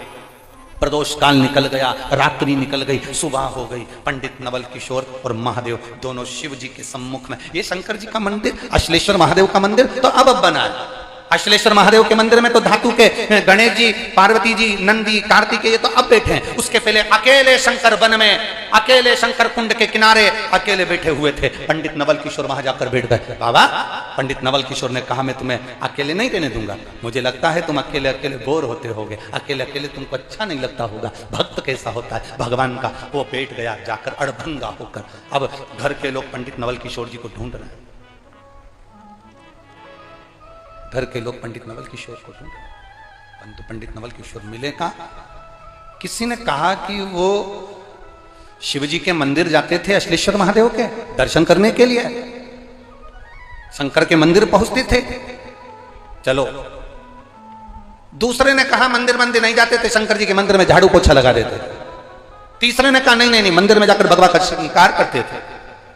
प्रदोष काल निकल गया, रात्रि निकल गई, सुबह हो गई। पंडित नवल किशोर और महादेव दोनों शिव जी के सम्मुख में, ये शंकर जी का मंदिर, अश्लेश्वर महादेव का मंदिर तो अब बना है। अश्लेश्वर महादेव के मंदिर में तो धातु के गणेश जी, पार्वती जी, नंदी, कार्तिकेय ये तो अब बैठे हैं। उसके पहले अकेले शंकर वन में, अकेले शंकर कुंड के किनारे अकेले बैठे हुए थे। पंडित नवल किशोर वहां जाकर बैठ गए। बाबा पंडित नवल किशोर ने कहा मैं तुम्हें अकेले नहीं रहने दूंगा, मुझे लगता है तुम अकेले अकेले बोर होते होगे, अकेले अकेले तुमको अच्छा नहीं लगता होगा, भक्त कैसा होता है भगवान का। वो बैठ गया जाकर अड़भंगा होकर। अब घर के लोग पंडित नवल किशोर जी को ढूंढ रहे हैं, घर के लोग पंडित नवल किशोर को ढूंढ रहे हैं, परंतु पंडित नवल किशोर मिले कहां। किसी ने कहा कि वो शिवजी के मंदिर जाते थे अश्लेश्वर महादेव के दर्शन करने के लिए, शंकर के मंदिर पहुंचते थे। चलो, दूसरे ने कहा मंदिर नहीं जाते थे, शंकर जी के मंदिर में झाड़ू पोछा लगा देते थे। तीसरे ने कहा नहीं मंदिर में जाकर भगवा का शिकार करते थे।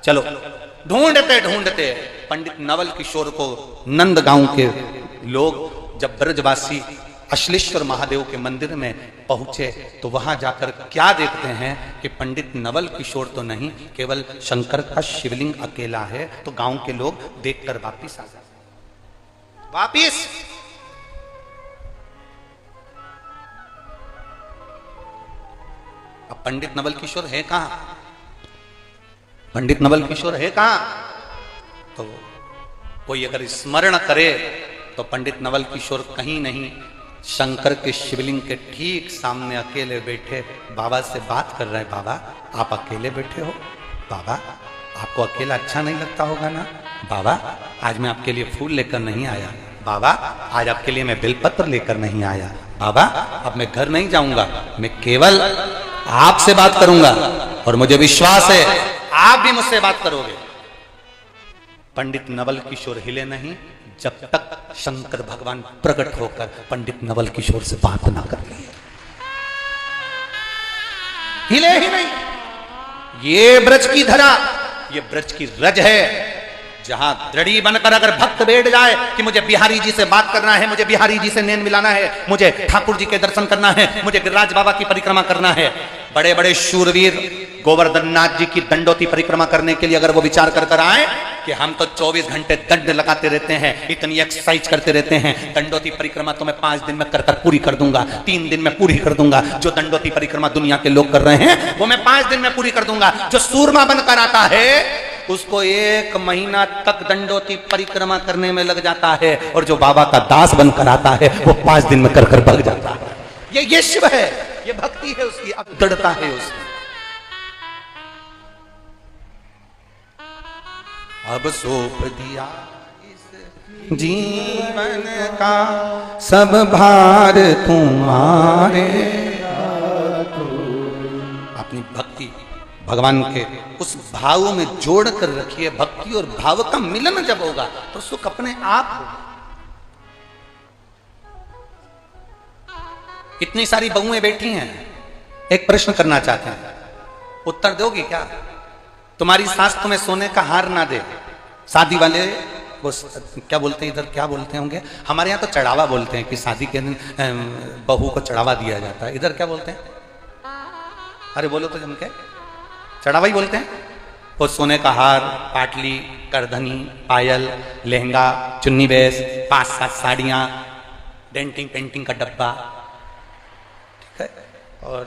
चलो, ढूंढते पंडित नवल किशोर को नंद गांव के लोग जब ब्रजवासी अश्लेश्वर महादेव के मंदिर में पहुंचे तो वहां जाकर क्या देखते हैं कि पंडित नवल किशोर तो नहीं, केवल शंकर का शिवलिंग अकेला है। तो गांव के लोग देखकर वापिस आ गए। वापिस अब पंडित नवल किशोर है कहां, पंडित नवल किशोर है कहां। तो कोई अगर स्मरण करे तो पंडित नवल किशोर कहीं नहीं, शंकर के शिवलिंग के ठीक सामने अकेले बैठे बाबा से बात कर रहे हैं। बाबा आप अकेले बैठे हो, बाबा आपको अकेला अच्छा नहीं लगता होगा ना, बाबा आज मैं आपके लिए फूल लेकर नहीं आया, बाबा आज आपके लिए मैं बेलपत्र लेकर नहीं आया, बाबा अब मैं घर नहीं जाऊंगा, मैं केवल आपसे बात करूंगा और मुझे विश्वास है आप भी मुझसे बात करोगे। पंडित नवल किशोर हिले नहीं जब तक शंकर भगवान प्रकट होकर पंडित नवल किशोर से बात ना कर लिए, हिले ही नहीं। ये ब्रज की धरा, ये ब्रज की रज है, जहां दृढ़ी बनकर अगर भक्त बैठ जाए कि मुझे बिहारी जी से बात करना है, मुझे बिहारी जी से नैन मिलाना है, मुझे ठाकुर जी के दर्शन करना है, मुझे गिरिराज बाबा की परिक्रमा करना है। बड़े बड़े शूरवीर गोवर्धन नाथ जी की दंडोती परिक्रमा करने के लिए अगर वो विचार कर आए कि हम तो 24 घंटे दंड लगाते रहते हैं, इतनी एक्सरसाइज करते रहते हैं, दंडोती परिक्रमा तो मैं 5 दिन में कर पूरी कर दूंगा, 3 दिन में पूरी कर दूंगा। जो दंडोती परिक्रमा दुनिया के लोग कर रहे हैं वो मैं 5 दिन में पूरी कर दूंगा। जो सूरमा बनकर आता है उसको 1 महीना तक दंडोती परिक्रमा करने में लग जाता है, और जो बाबा का दास बनकर आता है वो 5 दिन में कर भाग जाता है। ये शिव है, ये भक्ति है उसकी, अब दृढ़ता है उसकी। अब सौंप दिया इस जीवन का सब भार तुम्हारे। अपनी भक्ति भगवान के उस भाव में जोड़ कर रखिए। भक्ति और भाव का मिलन जब होगा तो सुख अपने आप होगा। इतनी सारी बहुएं बैठी हैं, एक प्रश्न करना चाहते हैं, उत्तर दोगी क्या? तुम्हारी सास तुम्हें सोने का हार ना दे, शादी वाले वो क्या बोलते हैं, इधर क्या बोलते होंगे, हमारे यहाँ तो चढ़ावा बोलते हैं कि शादी के दिन बहू को चढ़ावा दिया जाता है, इधर क्या बोलते हैं? अरे बोलो तो जम के, चढ़ावा ही बोलते हैं। वो सोने का हार, पाटली, करधनी, पायल, लहंगा, चुन्नी बेस, 5-7 साड़ियाँ, डेंटिंग पेंटिंग का डब्बा, ठीक है, और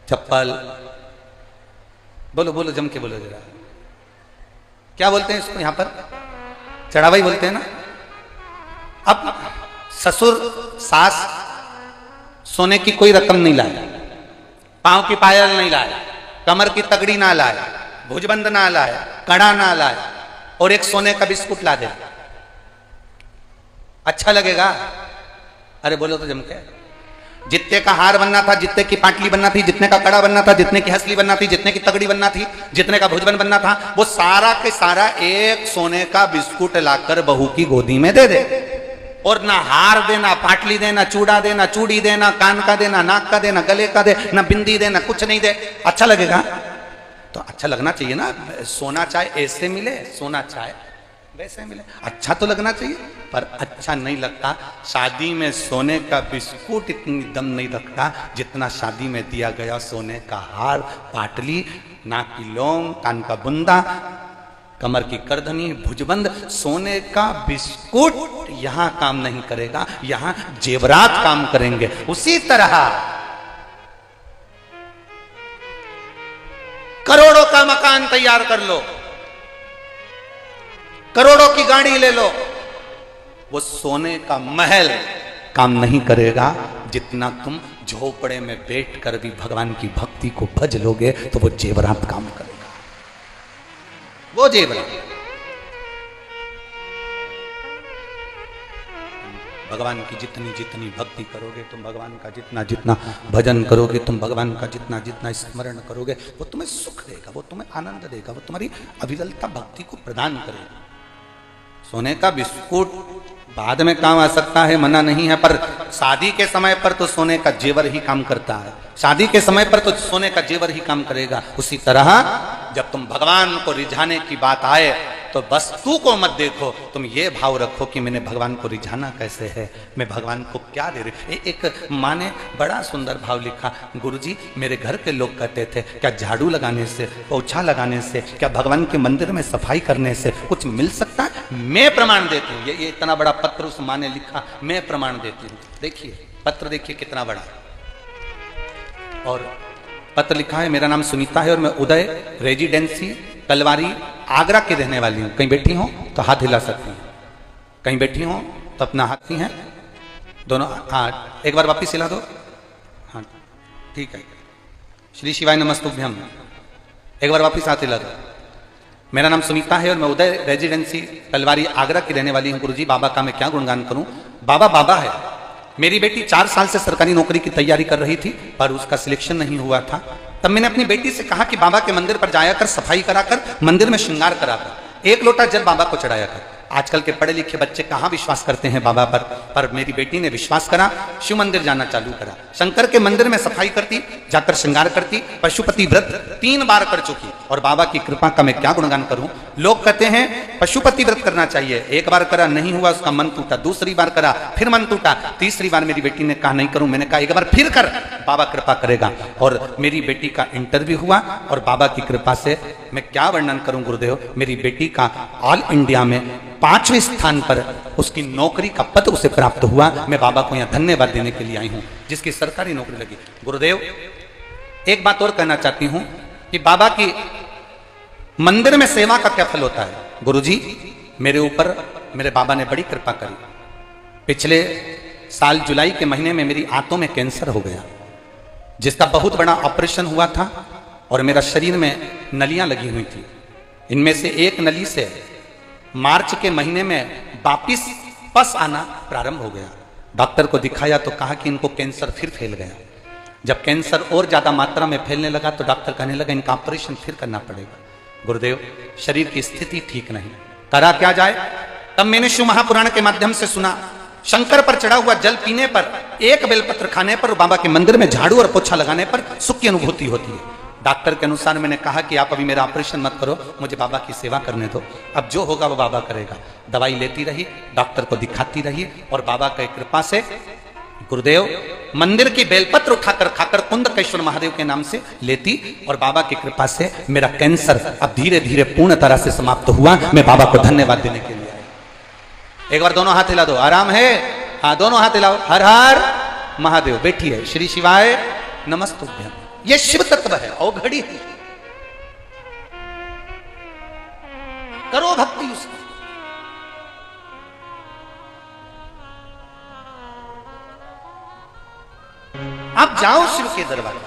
चप्पल। बोलो बोलो जम के बोलो जरा, क्या बोलते हैं इसको? यहाँ पर चढ़ावा ही बोलते हैं ना। अब ससुर सास सोने की कोई रकम नहीं लाए, पांव की पायल नहीं लाए, कमर की तगड़ी ना लाए, भुजबंद ना लाए, कड़ा ना लाए, और एक सोने का बिस्कुट ला दे, अच्छा लगेगा? अरे बोलो तो जम के। जितने का हार बनना था, जितने की पाटली बनना थी, जितने का कड़ा बनना था, जितने की हसली बनना थी, जितने की तगड़ी बनना थी, जितने का भुजबंद बनना था, वो सारा के सारा एक सोने का बिस्कुट लाकर बहू की गोदी में दे दे। और ना हार देना, पाटली देना, चूड़ा देना, चूड़ी देना, कान का देना, नाक का देना, गले का दे, ना बिंदी देना, कुछ नहीं दे, अच्छा लगेगा? तो अच्छा लगना चाहिए ना। सोना चाहे ऐसे मिले, सोना चाहे वैसे मिले, अच्छा तो लगना चाहिए। पर अच्छा नहीं लगता, शादी में सोने का बिस्कुट इतनी दम नहीं रखता जितना शादी में दिया गया सोने का हार, पाटली, नाक की लौंग, कान का बुंदा, कमर की करधनी, भुजबंद। सोने का बिस्कुट यहां काम नहीं करेगा, यहां जेवरात काम करेंगे। उसी तरह करोड़ों का मकान तैयार कर लो, करोड़ों की गाड़ी ले लो, वो सोने का महल काम नहीं करेगा जितना तुम झोपड़े में बैठकर भी भगवान की भक्ति को भज लोगे तो वो जेवरात काम करेगा। वो जेवरात भगवान की जितनी जितनी भक्ति करोगे तुम, भगवान का जितना जितना भजन करोगे तुम, भगवान का जितना जितना स्मरण करोगे, वो तुम्हें सुख देगा, वो तुम्हें आनंद देगा, वो तुम्हारी अविरलता भक्ति को प्रदान करेगा। सोने का बिस्कुट बाद में काम आ सकता है, मना नहीं है, पर शादी के समय पर तो सोने का जेवर ही काम करता है। शादी के समय पर तो सोने का जेवर ही काम करेगा। उसी तरह जब तुम भगवान को रिझाने की बात आए तो वस्तु को मत देखो, तुम ये भाव रखो कि मैंने भगवान को रिझाना कैसे है, मैं भगवान को क्या दे रही। एक माँ ने बड़ा सुंदर भाव लिखा, गुरुजी मेरे घर के लोग कहते थे क्या झाड़ू लगाने से, पोछा लगाने से, क्या भगवान के मंदिर में सफाई करने से कुछ मिल सकता है? मैं प्रमाण देती हूँ। ये इतना बड़ा पत्र उस माँ ने लिखा, मैं प्रमाण देती हूँ। देखिए पत्र, देखिए कितना बड़ा। और पत्र लिखा है, मेरा नाम सुनीता है और मैं उदय रेजिडेंसी तलवारी आगरा की रहने वाली हूँ। कहीं बैठी हो तो हाथ हिला सकती हैं, कहीं बैठी हो तो अपना हाथ ही है दोनों हाथ एक बार वापिस हिला दो। हाँ ठीक है। श्री शिवाय नमस्तुभ्यम, एक बार वापिस हाथ हिला दो। मेरा नाम सुनीता है और मैं उदय रेजिडेंसी तलवारी आगरा की रहने वाली हूँ। गुरुजी बाबा का मैं क्या गुणगान करूँ। बाबा बाबा है। मेरी बेटी 4 साल से सरकारी नौकरी की तैयारी कर रही थी पर उसका सिलेक्शन नहीं हुआ था। तब मैंने अपनी बेटी से कहा कि बाबा के मंदिर पर जाया कर, सफाई कराकर, मंदिर में श्रृंगार कराकर 1 लोटा जल बाबा को चढ़ाया कर। आजकल के पढ़े लिखे बच्चे कहाँ विश्वास करते हैं बाबा पर मेरी बेटी ने विश्वास करा, शिव मंदिर जाना चालू करा, शंकर के मंदिर में सफाई करती, जाकर श्रृंगार करती, पशुपति व्रत 3 बार कर चुकी और बाबा की कृपा का मैं क्या गुणगान करूं। लोग कहते हैं पशुपति व्रत करना चाहिए, 1 बार करा नहीं हुआ, उसका मन टूटा, दूसरी बार करा फिर मन टूटा, तीसरी बार मेरी बेटी ने कहा नहीं करूं। मैंने कहा 1 बार फिर कर, बाबा कृपा करेगा। और मेरी बेटी का इंटरव्यू हुआ और बाबा की कृपा से मैं क्या वर्णन करूं गुरुदेव, मेरी बेटी का ऑल इंडिया में 5वें स्थान पर उसकी नौकरी का पत्र उसे प्राप्त हुआ। मैं बाबा को यहाँ धन्यवाद देने के लिए आई हूँ जिसकी सरकारी नौकरी लगी। गुरुदेव एक बात और कहना चाहती हूँ कि बाबा की मंदिर में सेवा का क्या फल होता है। गुरुजी मेरे ऊपर मेरे बाबा ने बड़ी कृपा करी। पिछले साल जुलाई के महीने में मेरी आंतों में कैंसर हो गया जिसका बहुत बड़ा ऑपरेशन हुआ था और मेरा शरीर में नलियां लगी हुई थी। इनमें से एक नली से मार्च के महीने में वापिस पस आना प्रारंभ हो गया। डॉक्टर को दिखाया तो कहा कि इनको कैंसर फिर फैल गया। जब कैंसर और ज्यादा मात्रा में फैलने लगा तो डॉक्टर कहने लगा इनका ऑपरेशन फिर करना पड़ेगा। गुरुदेव शरीर की स्थिति ठीक नहीं, करा क्या जाए। तब मैंने शिव महापुराण के माध्यम से सुना, शंकर पर चढ़ा हुआ जल पीने पर, 1 बेलपत्र खाने पर, बाबा के मंदिर में झाड़ू और पोछा लगाने पर सुख की अनुभूति होती है। डॉक्टर के अनुसार मैंने कहा कि आप अभी मेरा ऑपरेशन मत करो, मुझे बाबा की सेवा करने दो, अब जो होगा वो बाबा करेगा। दवाई लेती रही, डॉक्टर को दिखाती रही और बाबा की कृपा से गुरुदेव मंदिर की बेलपत्र उठाकर खाकर कुंदकेश्वर महादेव के नाम से लेती और बाबा की कृपा से मेरा कैंसर अब धीरे धीरे पूर्ण तरह से समाप्त हुआ। मैं बाबा को धन्यवाद देने के लिए आया। एक बार दोनों हाथ हिला दो, आराम है। हाँ दोनों हाथ हिलाओ। हर हर महादेव। बैठी है। श्री शिवाय नमस्तुभ्यम। ये शिव तत्व है, अवघड़ी है, करो भक्ति उसकी। आप जाओ शिव के दरबार।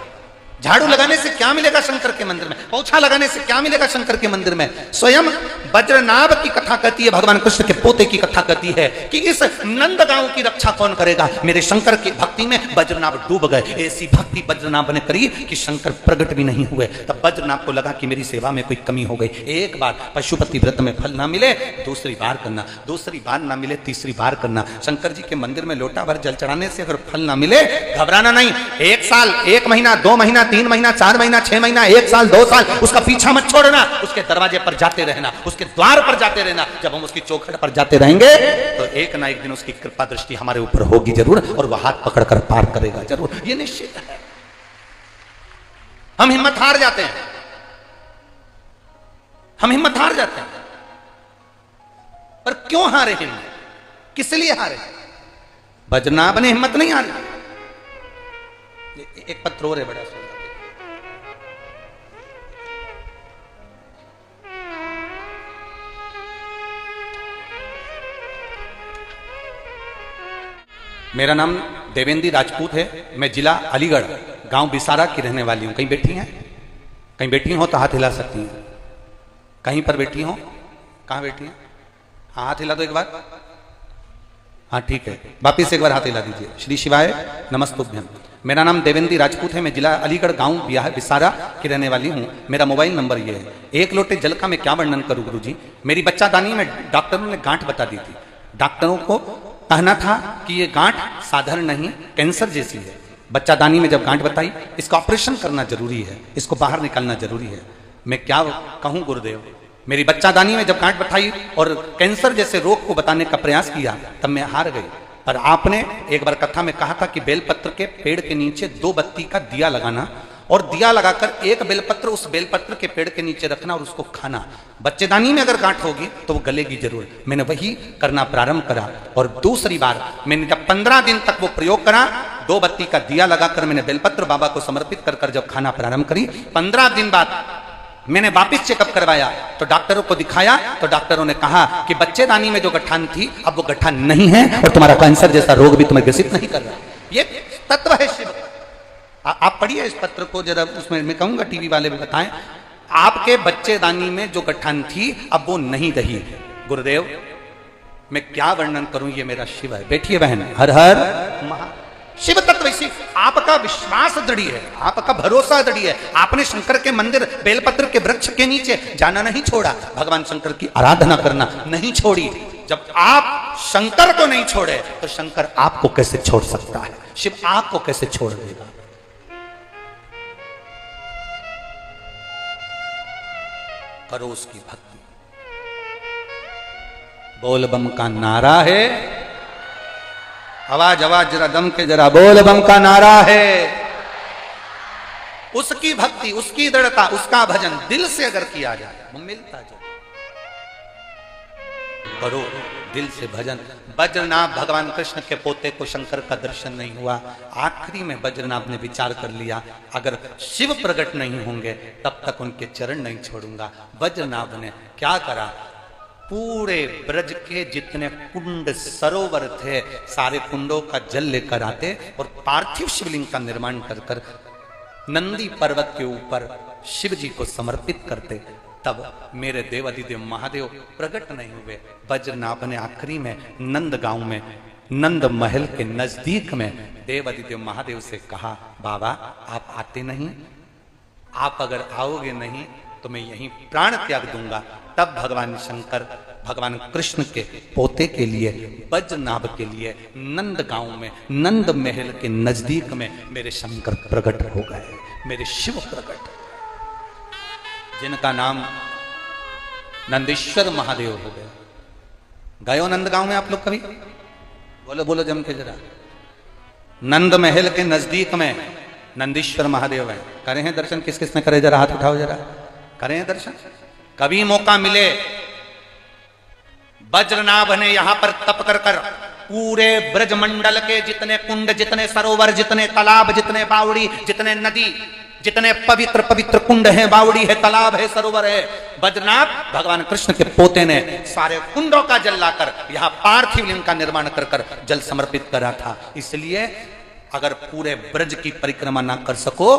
झाड़ू लगाने से क्या मिलेगा शंकर के मंदिर में, पोछा लगाने से क्या मिलेगा शंकर के मंदिर में। स्वयं वज्रनाभ की कथा कहती है, भगवान कृष्ण के पोते की कथा कहती है कि इस नंद गांव की रक्षा कौन करेगा। मेरे शंकर की भक्ति में वज्रनाभ डूब गए। ऐसी भक्ति वज्रनाभ ने करी कि शंकर प्रकट भी नहीं हुए। तब वज्रनाभ को लगा कि मेरी सेवा में कोई कमी हो गई। एक बार पशुपति व्रत में फल ना मिले दूसरी बार करना, दूसरी बार ना मिले तीसरी बार करना। शंकर जी के मंदिर में लोटा भर जल चढ़ाने से अगर फल ना मिले घबराना नहीं। 1 साल, 1 महीना, 2 महीना, 3 महीना, 4 महीना, 6 महीना, 1 साल, 2 साल उसका पीछा मत छोड़ना। उसके दरवाजे पर जाते रहना, उसके द्वार पर जाते रहना। जब हम उसकी चौखट पर जाते रहेंगे तो एक ना एक दिन उसकी कृपा दृष्टि हमारे ऊपर होगी जरूर और वह हाथ पकड़कर पार करेगा जरूर, ये निश्चित है। हम हिम्मत हार जाते हैं, हम हिम्मत हार जाते हैं। पर क्यों हारे हिम्मत, किस लिए हारे? वज्रनाभ ने हिम्मत नहीं हारी। एक पत्र और है बड़ा सुंदर। मेरा नाम देवेंद्र राजपूत है, मैं जिला अलीगढ़ गांव बिसारा की रहने वाली हूं। कहीं बैठी हैं? कहीं बैठी हो तो हाथ हिला सकती हैं। कहीं पर बैठी हो? कहां बैठी हैं? हाँ, हाथ हिला दो एक बार। हाँ ठीक है, वापिस एक बार हाथ हिला दीजिए। श्री शिवाय नमस्तुभ्यम। मेरा नाम देवेंद्र राजपूत है, मैं जिला अलीगढ़ गांव बिसारा की रहने वाली हूँ। मेरा मोबाइल नंबर ये है। एक लोटे जल का मैं क्या वर्णन करूँ गुरुजी। मेरी बच्चादानी में डॉक्टरों ने गांठ बता दी थी। डॉक्टरों को कहना था कि ये गांठ साधारण नहीं, कैंसर जैसी है। बच्चादानी में जब गांठ बताई, इसका ऑपरेशन करना जरूरी है, इसको बाहर निकालना जरूरी है। मैं क्या कहूँ गुरुदेव, मेरी बच्चादानी में जब गांठ बताई और कैंसर जैसे रोग को बताने का प्रयास किया, तब मैं हार गई। पर आपने एक बार कथा में कहा था कि बेलपत्र के पेड़ के नीचे 2 बत्ती का दिया लगाना और दिया लगाकर एक बेलपत्र उस बेलपत्र के पेड़ के नीचे रखना और उसको खाना। बच्चेदानी में अगर गांठ होगी तो वो गलेगी जरूर। मैंने वही करना प्रारंभ करा और दूसरी बार मैंने जब 15 दिन तक वो प्रयोग करा, 2 बत्ती का दिया लगाकर मैंने बेलपत्र बाबा को समर्पित कर जब खाना प्रारंभ करी, 15 दिन बाद मैंने वापिस चेकअप करवाया तो डॉक्टरों को दिखाया तो डॉक्टरों ने कहा कि बच्चेदानी में जो गठान थी अब वो गठान नहीं है और तुम्हारा कैंसर जैसा रोग भी तुम्हें ग्रसित नहीं कर रहा। ये तत्व है शिव। आप पढ़िए इस पत्र को जरा, उसमें मैं कहूंगा टीवी वाले भी बताएं। आपके बच्चेदानी में जो गठान थी अब वो नहीं रही। गुरुदेव मैं क्या वर्णन करूं, ये मेरा शिव है। बैठिए बहन, हर हर महा। शिव तत्व इसी, आपका विश्वास दृढ़ है, आपका भरोसा दृढ़ है। आपने शंकर के मंदिर बेलपत्र के वृक्ष के नीचे जाना नहीं छोड़ा, भगवान शंकर की आराधना करना नहीं छोड़ी। जब आप शंकर को नहीं छोड़े तो शंकर आपको कैसे छोड़ सकता है? शिव आपको कैसे छोड़ देगा? करो उसकी भक्ति। बोल बम का नारा है, आवाज आवाज जरा दम के जरा, बोल बम का नारा है। उसकी भक्ति, उसकी दृढ़ता, उसका भजन दिल से अगर किया जाए वो मिलता जाए। करो दिल से भजन। वज्रनाभ भगवान कृष्ण के पोते को शंकर का दर्शन नहीं हुआ। आखिरी में वज्रनाभ ने विचार कर लिया, अगर शिव प्रकट नहीं होंगे तब तक उनके चरण नहीं छोड़ूंगा। वज्रनाभ ने क्या करा, पूरे ब्रज के जितने कुंड सरोवर थे सारे कुंडों का जल लेकर आते और पार्थिव शिवलिंग का निर्माण कर नंदी पर्वत के ऊपर शिव जी को समर्पित करते। तब मेरे देवादिदेव महादेव प्रकट नहीं हुए। वज्रनाभ ने आखिरी में नंद गांव में, नंद महल के नजदीक में देवादिदेव महादेव से कहा, बाबा आप आते नहीं, आप अगर आओगे नहीं तो मैं यहीं प्राण त्याग दूंगा। तब भगवान शंकर भगवान कृष्ण के पोते के लिए, वज्रनाभ के लिए नंद गांव में, नंद महल के नजदीक में मेरे शंकर प्रकट हो गए, मेरे शिव प्रकट, जिनका नाम नंदीश्वर महादेव हो गया। गयो नंद गांव में आप लोग कभी? बोलो बोलो जम के जरा। नंद महल के नजदीक में नंदीश्वर महादेव है। करे हैं दर्शन? किस किस ने करे? जरा हाथ उठाओ, जरा करे हैं दर्शन। कभी मौका मिले, वज्रनाभ ने यहां पर तप कर पूरे ब्रजमंडल के जितने कुंड, जितने सरोवर, जितने तालाब, जितने बावड़ी, जितने नदी, जितने पवित्र पवित्र कुंड हैं, बावड़ी है, तालाब है, सरोवर है, वज्रनाभ भगवान कृष्ण के पोते ने सारे कुंडों का जल लाकर यहां पार्थिव लिंग का निर्माण कर जल समर्पित करा था। इसलिए अगर पूरे ब्रज की परिक्रमा ना कर सको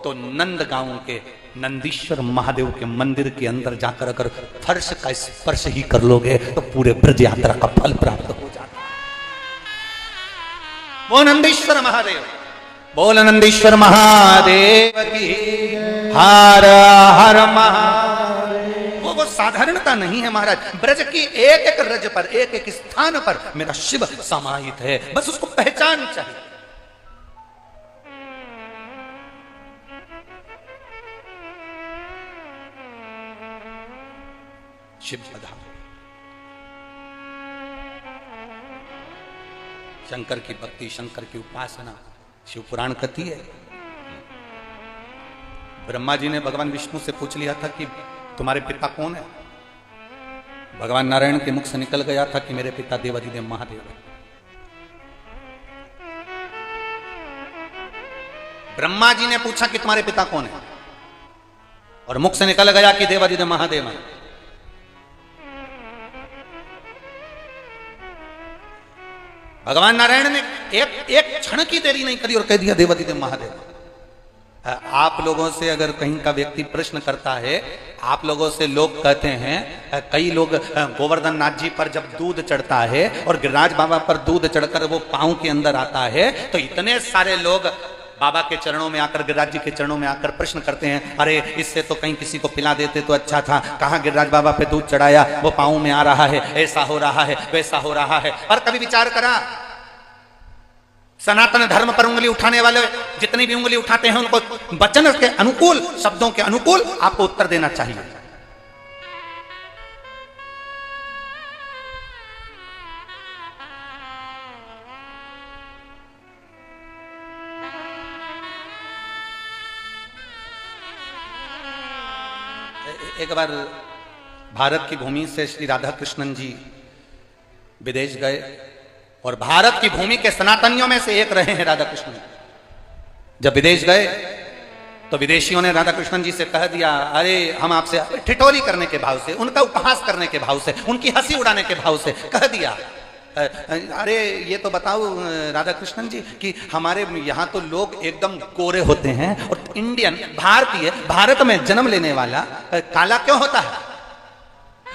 तो नंद गांव के नंदीश्वर महादेव के मंदिर के अंदर जाकर अगर फर्श का स्पर्श ही कर लोगे तो पूरे ब्रज यात्रा का फल प्राप्त हो जाता है। वो नंदीश्वर महादेव, बोल नंदीश्वर महादेव की, हर हर महादेव। वो साधारणता नहीं है महाराज। ब्रज की एक एक रज पर, एक एक स्थान पर मेरा शिव समाहित है, बस उसको पहचान चाहिए। शिव पधारो। शंकर की भक्ति, शंकर की उपासना शिव पुराण कहती है। ब्रह्मा जी ने भगवान विष्णु से पूछ लिया था कि तुम्हारे पिता कौन है? भगवान नारायण के मुख से निकल गया था कि मेरे पिता देवादिदेव महादेव है। ब्रह्मा जी ने पूछा कि तुम्हारे पिता कौन है, और मुख से निकल गया कि देवादिदेव महादेव है। भगवान नारायण ने एक क्षण की देरी नहीं करी और कह दिया देवाधिदेव महादेव। आप लोगों से अगर कहीं का व्यक्ति प्रश्न करता है, आप लोगों से लोग कहते हैं, कई लोग गोवर्धन नाथ जी पर जब दूध चढ़ता है और गिरिराज बाबा पर दूध चढ़कर वो पांव के अंदर आता है, तो इतने सारे लोग बाबा के चरणों में आकर, गिरिराज जी के चरणों में आकर प्रश्न करते हैं, अरे इससे तो कहीं किसी को पिला देते तो अच्छा था, कहाँ गिरिराज बाबा पे दूध चढ़ाया, वो पांव में आ रहा है, ऐसा हो रहा है, वैसा हो रहा है। और कभी विचार करा, सनातन धर्म पर उंगली उठाने वाले जितनी भी उंगली उठाते हैं उनको वचन के अनुकूल, शब्दों के अनुकूल आपको उत्तर देना चाहिए। एक बार भारत की भूमि से श्री राधा कृष्णन जी विदेश गए और भारत की भूमि के सनातनियों में से एक रहे हैं राधा कृष्णन। जब विदेश गए तो विदेशियों ने राधा कृष्णन जी से कह दिया, अरे हम आपसे, ठिठोली करने के भाव से, उनका उपहास करने के भाव से, उनकी हंसी उड़ाने के भाव से कह दिया, अरे ये तो बताओ राधा कृष्णन जी कि हमारे यहाँ तो लोग एकदम गोरे होते हैं और इंडियन, भारतीय, भारत में जन्म लेने वाला काला क्यों होता है?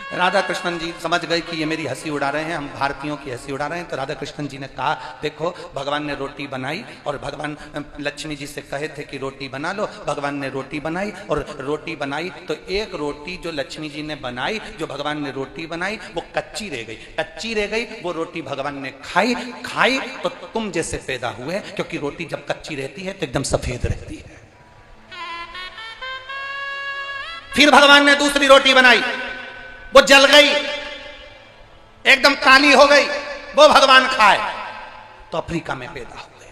राधा कृष्णन जी समझ गए कि ये मेरी हंसी उड़ा रहे हैं, हम भारतीयों की हंसी उड़ा रहे हैं। तो राधा कृष्णन जी ने कहा, देखो भगवान ने रोटी बनाई और भगवान लक्ष्मी जी से कहे थे कि रोटी बना लो, भगवान ने रोटी बनाई और रोटी बनाई तो एक रोटी जो लक्ष्मी जी ने बनाई, जो भगवान ने रोटी बनाई वो कच्ची रह गई, कच्ची रह गई। वो रोटी भगवान ने खाई, खाई तो तुम जैसे पैदा हुए, क्योंकि रोटी जब कच्ची रहती है तो एकदम सफेद रहती है। फिर भगवान ने दूसरी रोटी बनाई, वो जल गई, एकदम काली हो गई, वो भगवान खाए तो अफ्रीका में पैदा हो गए।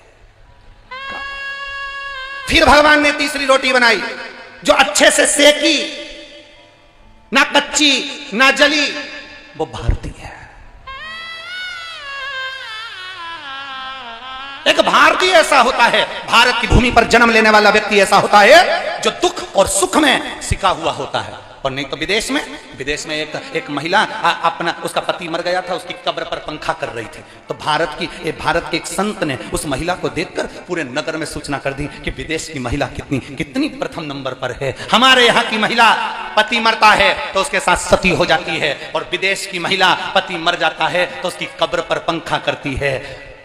फिर भगवान ने तीसरी रोटी बनाई जो अच्छे से सेकी, ना कच्ची ना जली, वो भारतीय है। एक भारतीय ऐसा होता है, भारत की भूमि पर जन्म लेने वाला व्यक्ति ऐसा होता है जो दुख और सुख में सिका हुआ होता है। और नहीं तो विदेश में एक महिला अपना, उसका पति मर गया था, उसकी कब्र पर पंखा कर रही थी। तो भारत के एक संत ने उस महिला को देखकर पूरे नगर में सूचना कर दी कि विदेश की महिला कितनी प्रथम नंबर पर है। हमारे यहाँ की महिला पति मरता है तो उसके साथ सती हो जाती है, और विदेश की महिला पति मर जाता है तो उसकी कब्र पर पंखा करती है।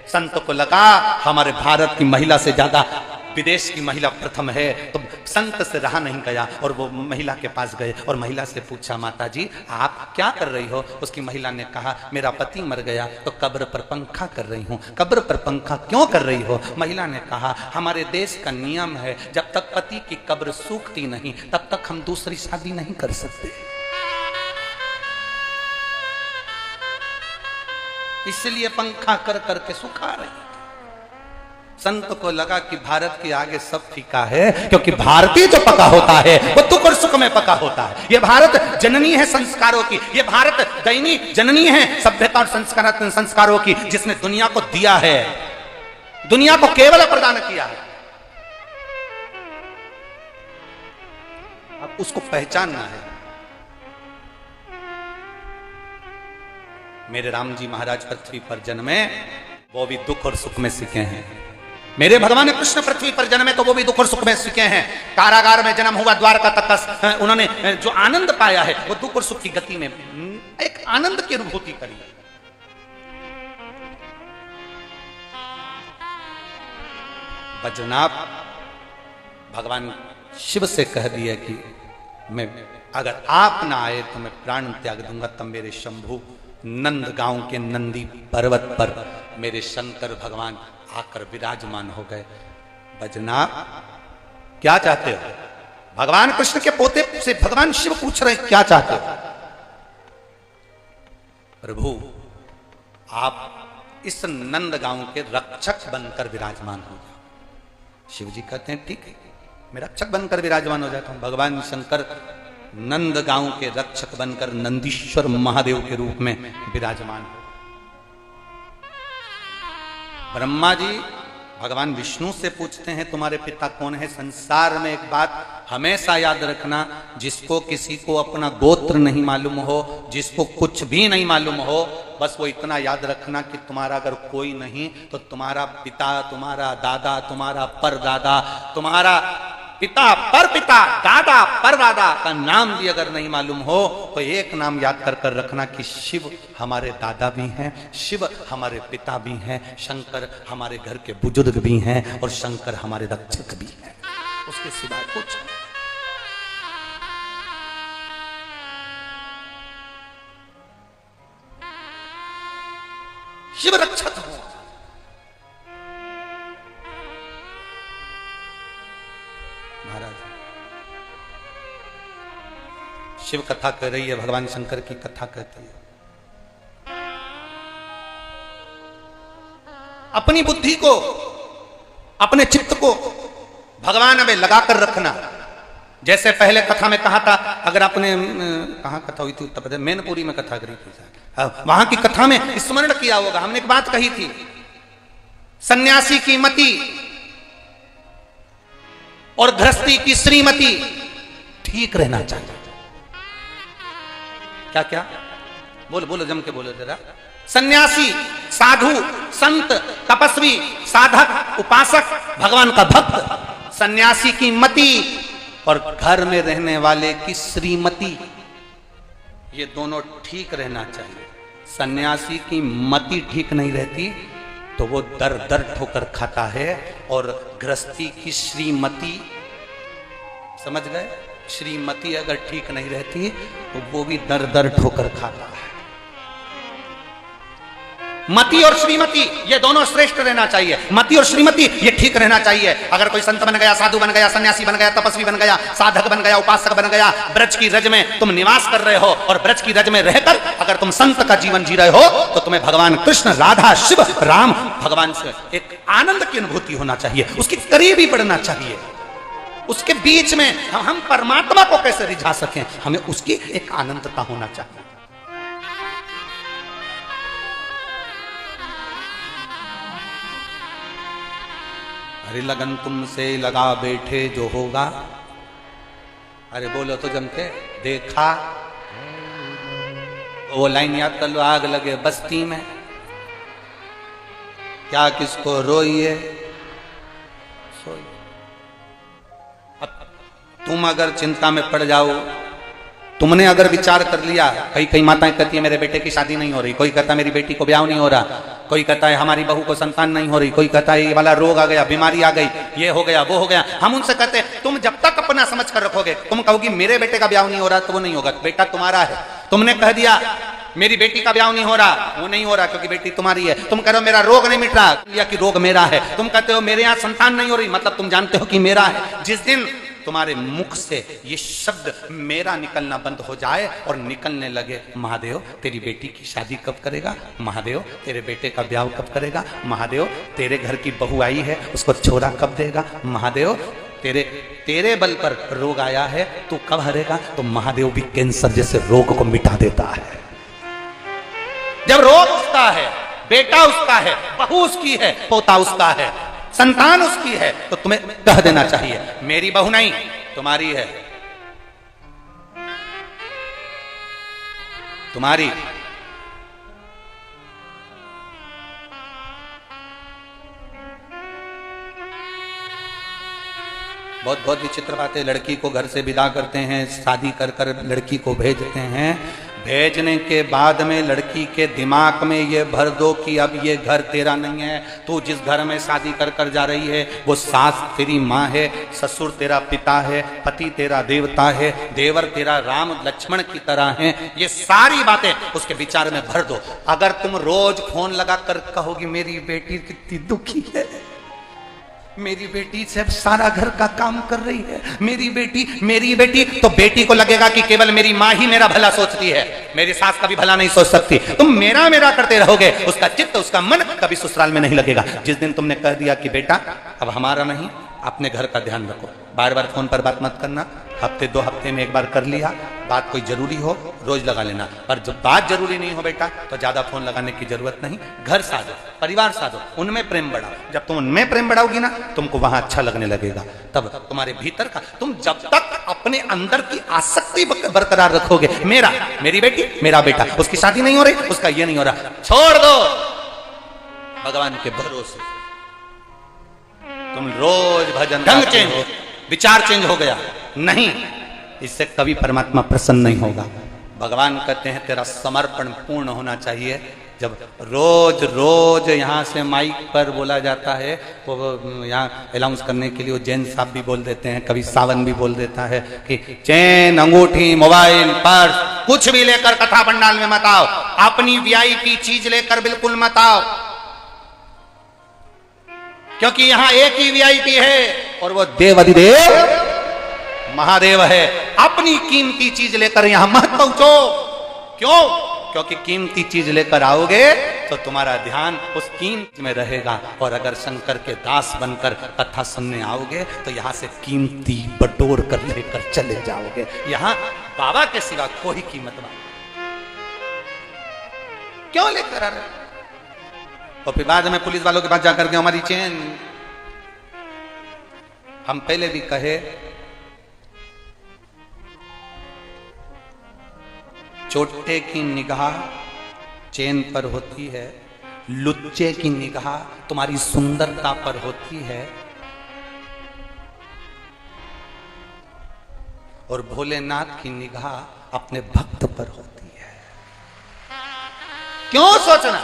संत को लगा हमारे भारत की महिला से ज्यादा विदेश की महिला प्रथम है, तो संत से रहा नहीं गया और वो महिला के पास गए और महिला से पूछा, माता जी आप क्या कर रही हो? उसकी महिला ने कहा, मेरा पति मर गया तो कब्र पर पंखा कर रही हूँ। कब्र पर पंखा क्यों कर रही हो? महिला ने कहा, हमारे देश का नियम है जब तक पति की कब्र सूखती नहीं तब तक हम दूसरी शादी नहीं कर सकते, इसलिए पंखा कर करके सुखा रही। संत को लगा कि भारत के आगे सब फीका है, क्योंकि भारतीय जो पका होता है वो दुख और सुख में पका होता है। ये भारत जननी है संस्कारों की, ये भारत दैनी जननी है सभ्यता और संस्कारों की, जिसने दुनिया को दिया है, दुनिया को केवल प्रदान किया है। अब उसको पहचानना है। मेरे राम जी महाराज पृथ्वी पर जन्मे, वो भी दुख और सुख में सीखे हैं। मेरे भगवान कृष्ण पृथ्वी पर जन्मे तो वो भी दुख और सुख में सीखे हैं। कारागार में जन्म हुआ, द्वारका तक उन्होंने जो आनंद पाया है वो दुख और सुख की गति में एक आनंद की अनुभूति करी। बद्रीनाथ भगवान शिव से कह दिया कि मैं, अगर आप ना आए तो मैं प्राण त्याग दूंगा। तब मेरे शंभु नंद गांव के नंदी पर्वत पर मेरे शंकर भगवान आकर विराजमान हो गए। बद्रीनाथ क्या चाहते हो? भगवान कृष्ण के पोते से भगवान शिव पूछ रहे क्या चाहते हो? प्रभु आप इस नंद गांव के रक्षक बनकर विराजमान हो जाओ। शिव जी कहते हैं ठीक है, मैं रक्षक बनकर विराजमान हो जाता हूं। भगवान शंकर नंद गांव के रक्षक बनकर नंदीश्वर महादेव के रूप में विराजमान हो। ब्रह्मा जी भगवान विष्णु से पूछते हैं तुम्हारे पिता कौन है। संसार में एक बात हमेशा याद रखना, जिसको किसी को अपना गोत्र नहीं मालूम हो, जिसको कुछ भी नहीं मालूम हो, बस वो इतना याद रखना कि तुम्हारा अगर कोई नहीं तो तुम्हारा पिता, तुम्हारा दादा, तुम्हारा परदादा, तुम्हारा पिता परपिता, दादा परदादा का नाम भी अगर नहीं मालूम हो तो एक नाम याद कर रखना कि शिव हमारे दादा भी हैं, शिव हमारे पिता भी हैं, शंकर हमारे घर के बुजुर्ग भी हैं और शंकर हमारे रक्षक भी हैं। उसके सिवाय कुछ शिव रक्षक हो। महाराज शिव कथा कह रही है, भगवान शंकर की कथा कहती है। अपनी बुद्धि को, अपने चित्त को भगवान में लगाकर रखना। जैसे पहले कथा में कहा था, अगर आपने कहाँ कथा हुई थी, उत्तर प्रदेश मैनपुरी में कथा करी थी, वहां की कथा में स्मरण किया होगा, हमने एक बात कही थी, सन्यासी की मति और गृहस्थी की श्रीमती ठीक रहना चाहिए। क्या क्या बोलो बोलो, जम के बोलो जरा। सन्यासी, साधु, संत, तपस्वी, साधक, उपासक, भगवान का भक्त, सन्यासी की मति और घर में रहने वाले की श्रीमती, ये दोनों ठीक रहना चाहिए। सन्यासी की मति ठीक नहीं रहती तो वो दर दर ठोकर खाता है, और गृहस्थी की श्रीमती, समझ गए, श्रीमती अगर ठीक नहीं रहती तो वो भी दर दर ठोकर खाता है। मति और श्रीमती ये दोनों श्रेष्ठ रहना चाहिए। मति और श्रीमती ये ठीक रहना चाहिए। अगर कोई संत बन गया, साधु बन गया, सन्यासी बन गया, तपस्वी बन गया, साधक बन गया, उपासक बन गया, ब्रज की रज में तुम निवास कर रहे हो और ब्रज की रज में रहकर अगर तुम संत का जीवन जी रहे हो तो तुम्हें भगवान कृष्ण, राधा, शिव, राम, भगवान से एक आनंद की अनुभूति होना चाहिए, उसके करीब ही बढ़ना चाहिए। उसके बीच में हम परमात्मा को कैसे रिझा सकें, हमें उसकी एक आनंदता होना चाहिए। अरे लगन तुमसे लगा बैठे जो होगा, अरे बोलो तो जम के, देखा वो लाइन याद कर लो, आग लगे बस्ती में क्या किसको रोइए सोइए। अब तुम अगर चिंता में पड़ जाओ, तुमने अगर विचार कर लिया, कई माताएं कहती है मेरे बेटे की शादी नहीं हो रही, कोई कहता है मेरी बेटी को ब्याह नहीं हो रहा, कोई कहता है हमारी बहू को संतान नहीं हो रही, कोई कहता है ये वाला रोग आ गया, बीमारी आ गई, ये हो गया, वो हो गया। हम उनसे कहते हैं तुम जब तक अपना समझ कर रखोगे, तुम कहोगी मेरे बेटे का ब्याह नहीं हो रहा तो वो नहीं होगा, बेटा तुम्हारा है। तुमने कह दिया मेरी बेटी का ब्याह नहीं हो रहा, वो नहीं हो रहा क्योंकि बेटी तुम्हारी है। तुम कह रहे हो मेरा रोग नहीं मिट रहा, या कि रोग मेरा है। तुम कहते हो मेरे यहाँ संतान नहीं हो रही, मतलब तुम जानते हो कि मेरा है। जिस दिन तुम्हारे मुख से ये शब्द मेरा निकलना बंद हो जाए और निकलने लगे महादेव तेरी बेटी की शादी कब करेगा, महादेव तेरे बेटे का ब्याह कब करेगा, महादेव तेरे घर की बहू आई है उसको छोरा कब देगा, महादेव तेरे बल पर रोग आया है तू कब हरेगा, तो महादेव भी कैंसर जैसे रोग को मिटा देता है। जब रोग उसका है, बेटा उसका है, बहू उसकी है, पोता उसका है, संतान उसकी है, तो तुम्हें कह देना चाहिए मेरी बहू नहीं तुम्हारी है, तुम्हारी। बहुत बहुत विचित्र बातें, लड़की को घर से विदा करते हैं, शादी कर कर लड़की को भेजते हैं, भेजने के बाद में लड़की के दिमाग में ये भर दो कि अब ये घर तेरा नहीं है, तू जिस घर में शादी कर कर जा रही है वो सास तेरी माँ है, ससुर तेरा पिता है, पति तेरा देवता है, देवर तेरा राम लक्ष्मण की तरह है। ये सारी बातें उसके विचार में भर दो। अगर तुम रोज फोन लगा कर कहोगी मेरी बेटी कितनी दुखी है, मेरी बेटी से सारा घर का काम कर रही है, मेरी बेटी, तो बेटी को लगेगा कि केवल मेरी माँ ही मेरा भला सोचती है, मेरी सास का भी भला नहीं सोच सकती। तुम मेरा करते रहोगे, उसका चित्त उसका मन कभी ससुराल में नहीं लगेगा। जिस दिन तुमने कह दिया कि बेटा अब हमारा नहीं, अपने घर का ध्यान रखो, बार बार फोन पर बात मत करना, हफ्ते 2 हफ्ते में एक बार कर लिया, बात कोई जरूरी हो रोज लगा लेना, पर जब बात जरूरी नहीं हो बेटा तो ज्यादा फोन लगाने की जरूरत नहीं। घर साधो, परिवार साधो, उनमें प्रेम बढ़ाओ। जब तुम उनमें प्रेम बढ़ाओगी ना तुमको वहां अच्छा लगने लगेगा। तब तुम्हारे भीतर का, तुम जब तक अपने अंदर की आसक्ति बरकरार रखोगे, मेरा, मेरी बेटी, मेरा बेटा, उसकी शादी नहीं हो रही, उसका ये नहीं हो रहा, छोड़ दो भगवान के भरोसे। तुम रोज भजन, ढंग चेंज हो, विचार चेंज हो गया, नहीं, इससे कभी परमात्मा प्रसन्न नहीं होगा। भगवान कहते हैं तेरा समर्पण पूर्ण होना चाहिए। जब रोज रोज यहाँ से माइक पर बोला जाता है, वो यहाँ अनाउंस करने के लिए वो जैन साहब भी बोल देते हैं, कभी सावन भी बोल देता है कि चैन, अंगूठी, मोबाइल, पर्स कुछ भी लेकर कथा पंडाल में मत आओ, अपनी वीआईपी चीज लेकर बिल्कुल मत आओ, क्योंकि यहां एक ही वीआईपी है और वो देव अधिदेव महादेव है। अपनी कीमती चीज लेकर यहां मत पहुंचो। क्यों? क्योंकि कीमती चीज लेकर आओगे तो तुम्हारा ध्यान उस कीमत में रहेगा, और अगर शंकर के दास बनकर कथा सुनने आओगे तो यहां से कीमती बटोर कर लेकर चले जाओगे। यहां बाबा के सिवा कोई कीमत नहीं। क्यों लेकर आ रहे? और फिर बाद में पुलिस वालों के पास जाकर के हमारी चेन, हम पहले भी कहे, चोटे की निगाह चेन पर होती है, लुच्चे की निगाह तुम्हारी सुंदरता पर होती है, और भोलेनाथ की निगाह अपने भक्त पर होती है। क्यों सोचना?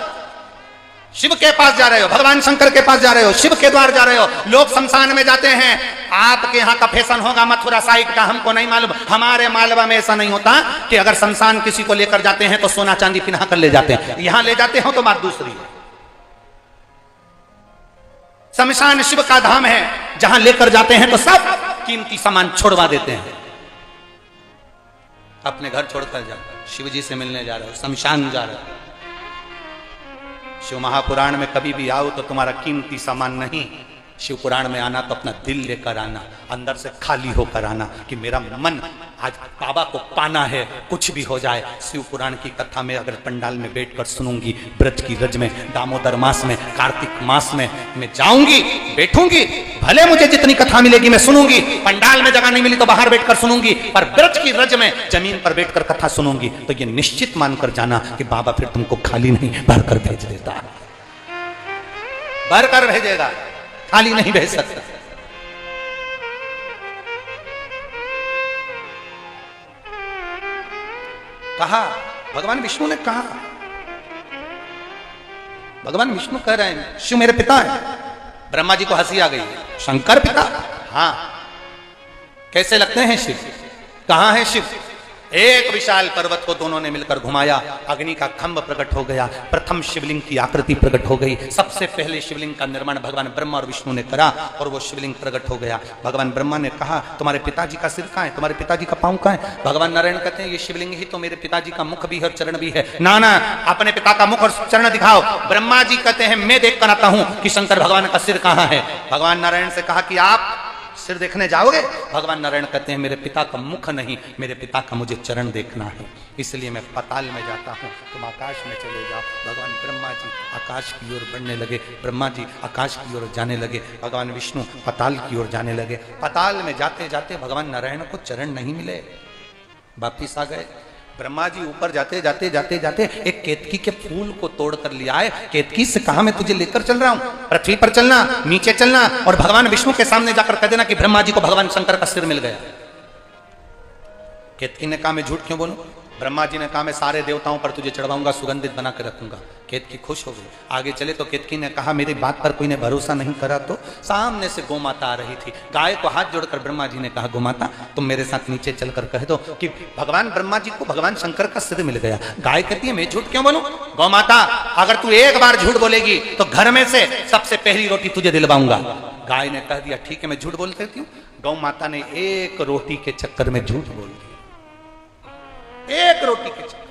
शिव के पास जा रहे हो, भगवान शंकर के पास जा रहे हो, शिव के द्वार जा रहे हो, लोग शमशान में जाते हैं। आपके यहाँ का फैशन होगा मथुरा साइड का, हमको नहीं मालूम। हमारे मालवा में ऐसा नहीं होता कि अगर शमशान किसी को लेकर जाते हैं तो सोना चांदी पिन्हा कर ले जाते हैं। यहां ले जाते हो तो बात दूसरी है। शमशान शिव का धाम है, जहां लेकर जाते हैं तो सब कीमती सामान छोड़वा देते हैं। अपने घर छोड़कर जाओ, शिव जी से मिलने जा रहे हो, शमशान जा रहे हो। शिव महापुराण में कभी भी आओ तो तुम्हारा कीमती सामान नहीं, शिव पुराण में आना तो अपना दिल लेकर आना, अंदर से खाली होकर आना कि मेरा मन आज बाबा को पाना है, कुछ भी हो जाए। शिव पुराण की कथा में अगर पंडाल में बैठकर सुनूंगी, ब्रज की रज में, दामोदर मास में, कार्तिक मास में मैं जाऊंगी, बैठूंगी, भले मुझे जितनी कथा मिलेगी मैं सुनूंगी। पंडाल में जगह नहीं मिली तो बाहर बैठकर सुनूंगी, पर ब्रज की रज में जमीन पर बैठकर कथा सुनूंगी, तो ये निश्चित मानकर जाना कि बाबा फिर तुमको खाली नहीं भरकर भेज देता, भरकर भेजेगा, खाली नहीं भेज सकता। कहा भगवान विष्णु ने कहा, भगवान विष्णु कह रहे हैं शिव मेरे पिता है। ब्रह्मा जी को हंसी आ गई, शंकर पिता? हाँ। कैसे लगते हैं शिव? कहां है शिव? एक विशाल पर्वत को दोनों ने मिलकर घुमाया, अग्नि का खंभ प्रकट हो गया, प्रथम शिवलिंग की आकृति प्रकट हो गई। सबसे पहले शिवलिंग का निर्माण भगवान ब्रह्मा और विष्णु ने करा और वो शिवलिंग प्रकट हो गया। भगवान ब्रह्मा ने कहा तुम्हारे पिताजी का सिर कहां है, तुम्हारे पिताजी का पांव कहां है? भगवान नारायण कहते हैं ये शिवलिंग ही तो मेरे पिताजी का मुख भी है और चरण भी है। ना ना, अपने पिता का मुख और चरण दिखाओ। ब्रह्मा जी कहते हैं मैं देख कर आता हूं कि शंकर भगवान का सिर कहां है। भगवान नारायण से कहा कि आप सिर देखने जाओगे? भगवान नारायण कहते हैं मेरे पिता का मुख नहीं, मेरे पिता का मुझे चरण देखना है, इसलिए मैं पाताल में जाता हूँ, तुम आकाश में चले जाओ। भगवान ब्रह्मा जी आकाश की ओर बढ़ने लगे, ब्रह्मा जी आकाश की ओर जाने लगे, भगवान विष्णु पाताल की ओर जाने लगे। पाताल में जाते जाते भगवान नारायण को चरण नहीं मिले, वापिस आ गए। ब्रह्मा जी ऊपर जाते जाते जाते जाते एक केतकी के फूल को तोड़ कर लिया है। केतकी से कहा मैं तुझे लेकर चल रहा हूं, पृथ्वी पर चलना, नीचे चलना, और भगवान विष्णु के सामने जाकर कह देना कि ब्रह्मा जी को भगवान शंकर का सिर मिल गया। केतकी ने कहा मैं झूठ क्यों बोलूं? ब्रह्मा जी ने कहा मैं सारे देवताओं पर तुझे चढ़वाऊंगा, सुगंधित बना कर रखूंगा। केतकी खुश हो गई। आगे चले तो केतकी ने कहा मेरी बात पर कोई ने भरोसा नहीं करा तो सामने से गोमाता आ रही थी। गाय को हाथ जोड़कर ब्रह्मा जी ने कहा गोमाता तुम मेरे साथ नीचे चलकर कह दो कि भगवान ब्रह्मा जी को भगवान शंकर का सिर मिल गया। गाय कहती है मैं झूठ क्यों बोलूं? गोमाता अगर तू एक बार झूठ बोलेगी तो घर में से सबसे पहली रोटी तुझे दिलवाऊंगा। गाय ने कह दिया ठीक है मैं झूठ बोल देती हूँ। गौ माता ने एक रोटी के चक्कर में झूठ बोल दिया, एक रोटी के चक्कर।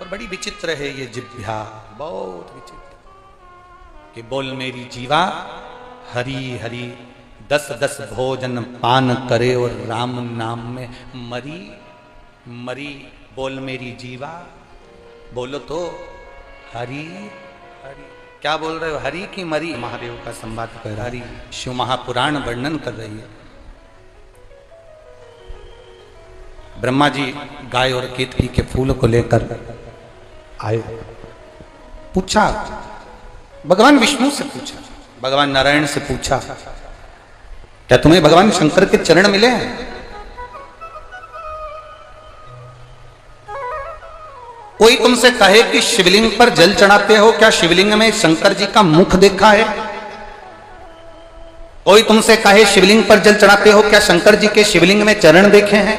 और बड़ी विचित्र है ये जिह्वा, बहुत विचित्र। कि बोल मेरी जीवा हरि हरि 10-10 भोजन पान करे और राम नाम में मरी मरी। बोल मेरी जीवा, बोलो तो हरि हरि। क्या बोल रहे हो, हरि की मरी? महादेव का संवाद कर रहा हरि। शिव महापुराण वर्णन कर रही है। ब्रह्मा जी गाय और केतकी के फूल को लेकर आए, पूछा, भगवान विष्णु से पूछा, भगवान नारायण से पूछा, क्या तुम्हें भगवान शंकर के चरण मिले हैं? कोई तुमसे कहे कि शिवलिंग पर जल चढ़ाते हो, क्या शिवलिंग में शंकर जी का मुख देखा है? कोई तुमसे कहे शिवलिंग पर जल चढ़ाते हो, क्या शंकर जी के शिवलिंग में चरण देखे हैं?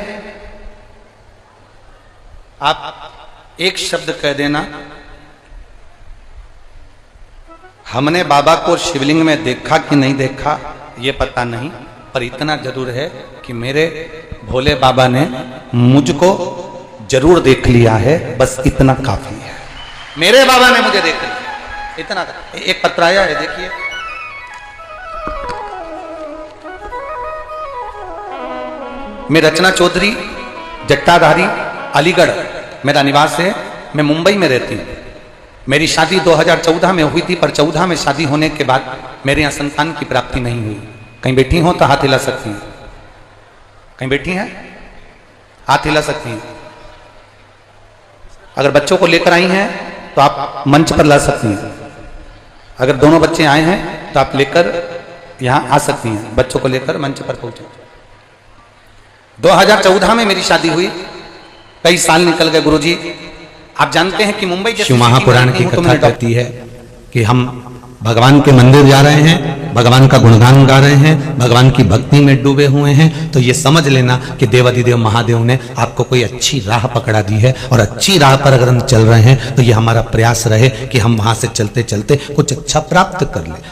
आप एक शब्द कह देना, हमने बाबा को शिवलिंग में देखा कि नहीं देखा ये पता नहीं, पर इतना जरूर है कि मेरे भोले बाबा ने मुझको जरूर देख लिया है, बस इतना काफी है। मेरे बाबा ने मुझे देख लिया, इतना। एक पत्र आया है, देखिए। मैं रचना चौधरी, जट्टाधारी, अलीगढ़ मेरा निवास है। मैं मुंबई में रहती हूँ। मेरी शादी 2014 में हुई थी, पर 14 में शादी होने के बाद मेरे यहाँ संतान की प्राप्ति नहीं हुई। कहीं बैठी हो तो हाथ हिला सकती हैं। कहीं बैठी हैं, हाथ हिला सकती हैं। अगर बच्चों को लेकर आई हैं तो आप मंच पर ला सकती हैं। अगर दोनों बच्चे आए हैं तो आप लेकर यहां आ सकती हैं, बच्चों को लेकर मंच पर पहुंचे। 2014 में मेरी शादी हुई, कई साल निकल गए गुरुजी। आप जानते हैं कि मुंबई जैसे शिव महापुराण की कथा कहती है कि हम भगवान के मंदिर जा रहे हैं, भगवान का गुणगान गा रहे हैं, भगवान की भक्ति में डूबे हुए हैं, तो ये समझ लेना कि देवाधिदेव महादेव ने आपको कोई अच्छी राह पकड़ा दी है। और अच्छी राह पर अगर हम चल रहे हैं तो ये हमारा प्रयास रहे कि हम वहां से चलते चलते कुछ अच्छा प्राप्त कर ले।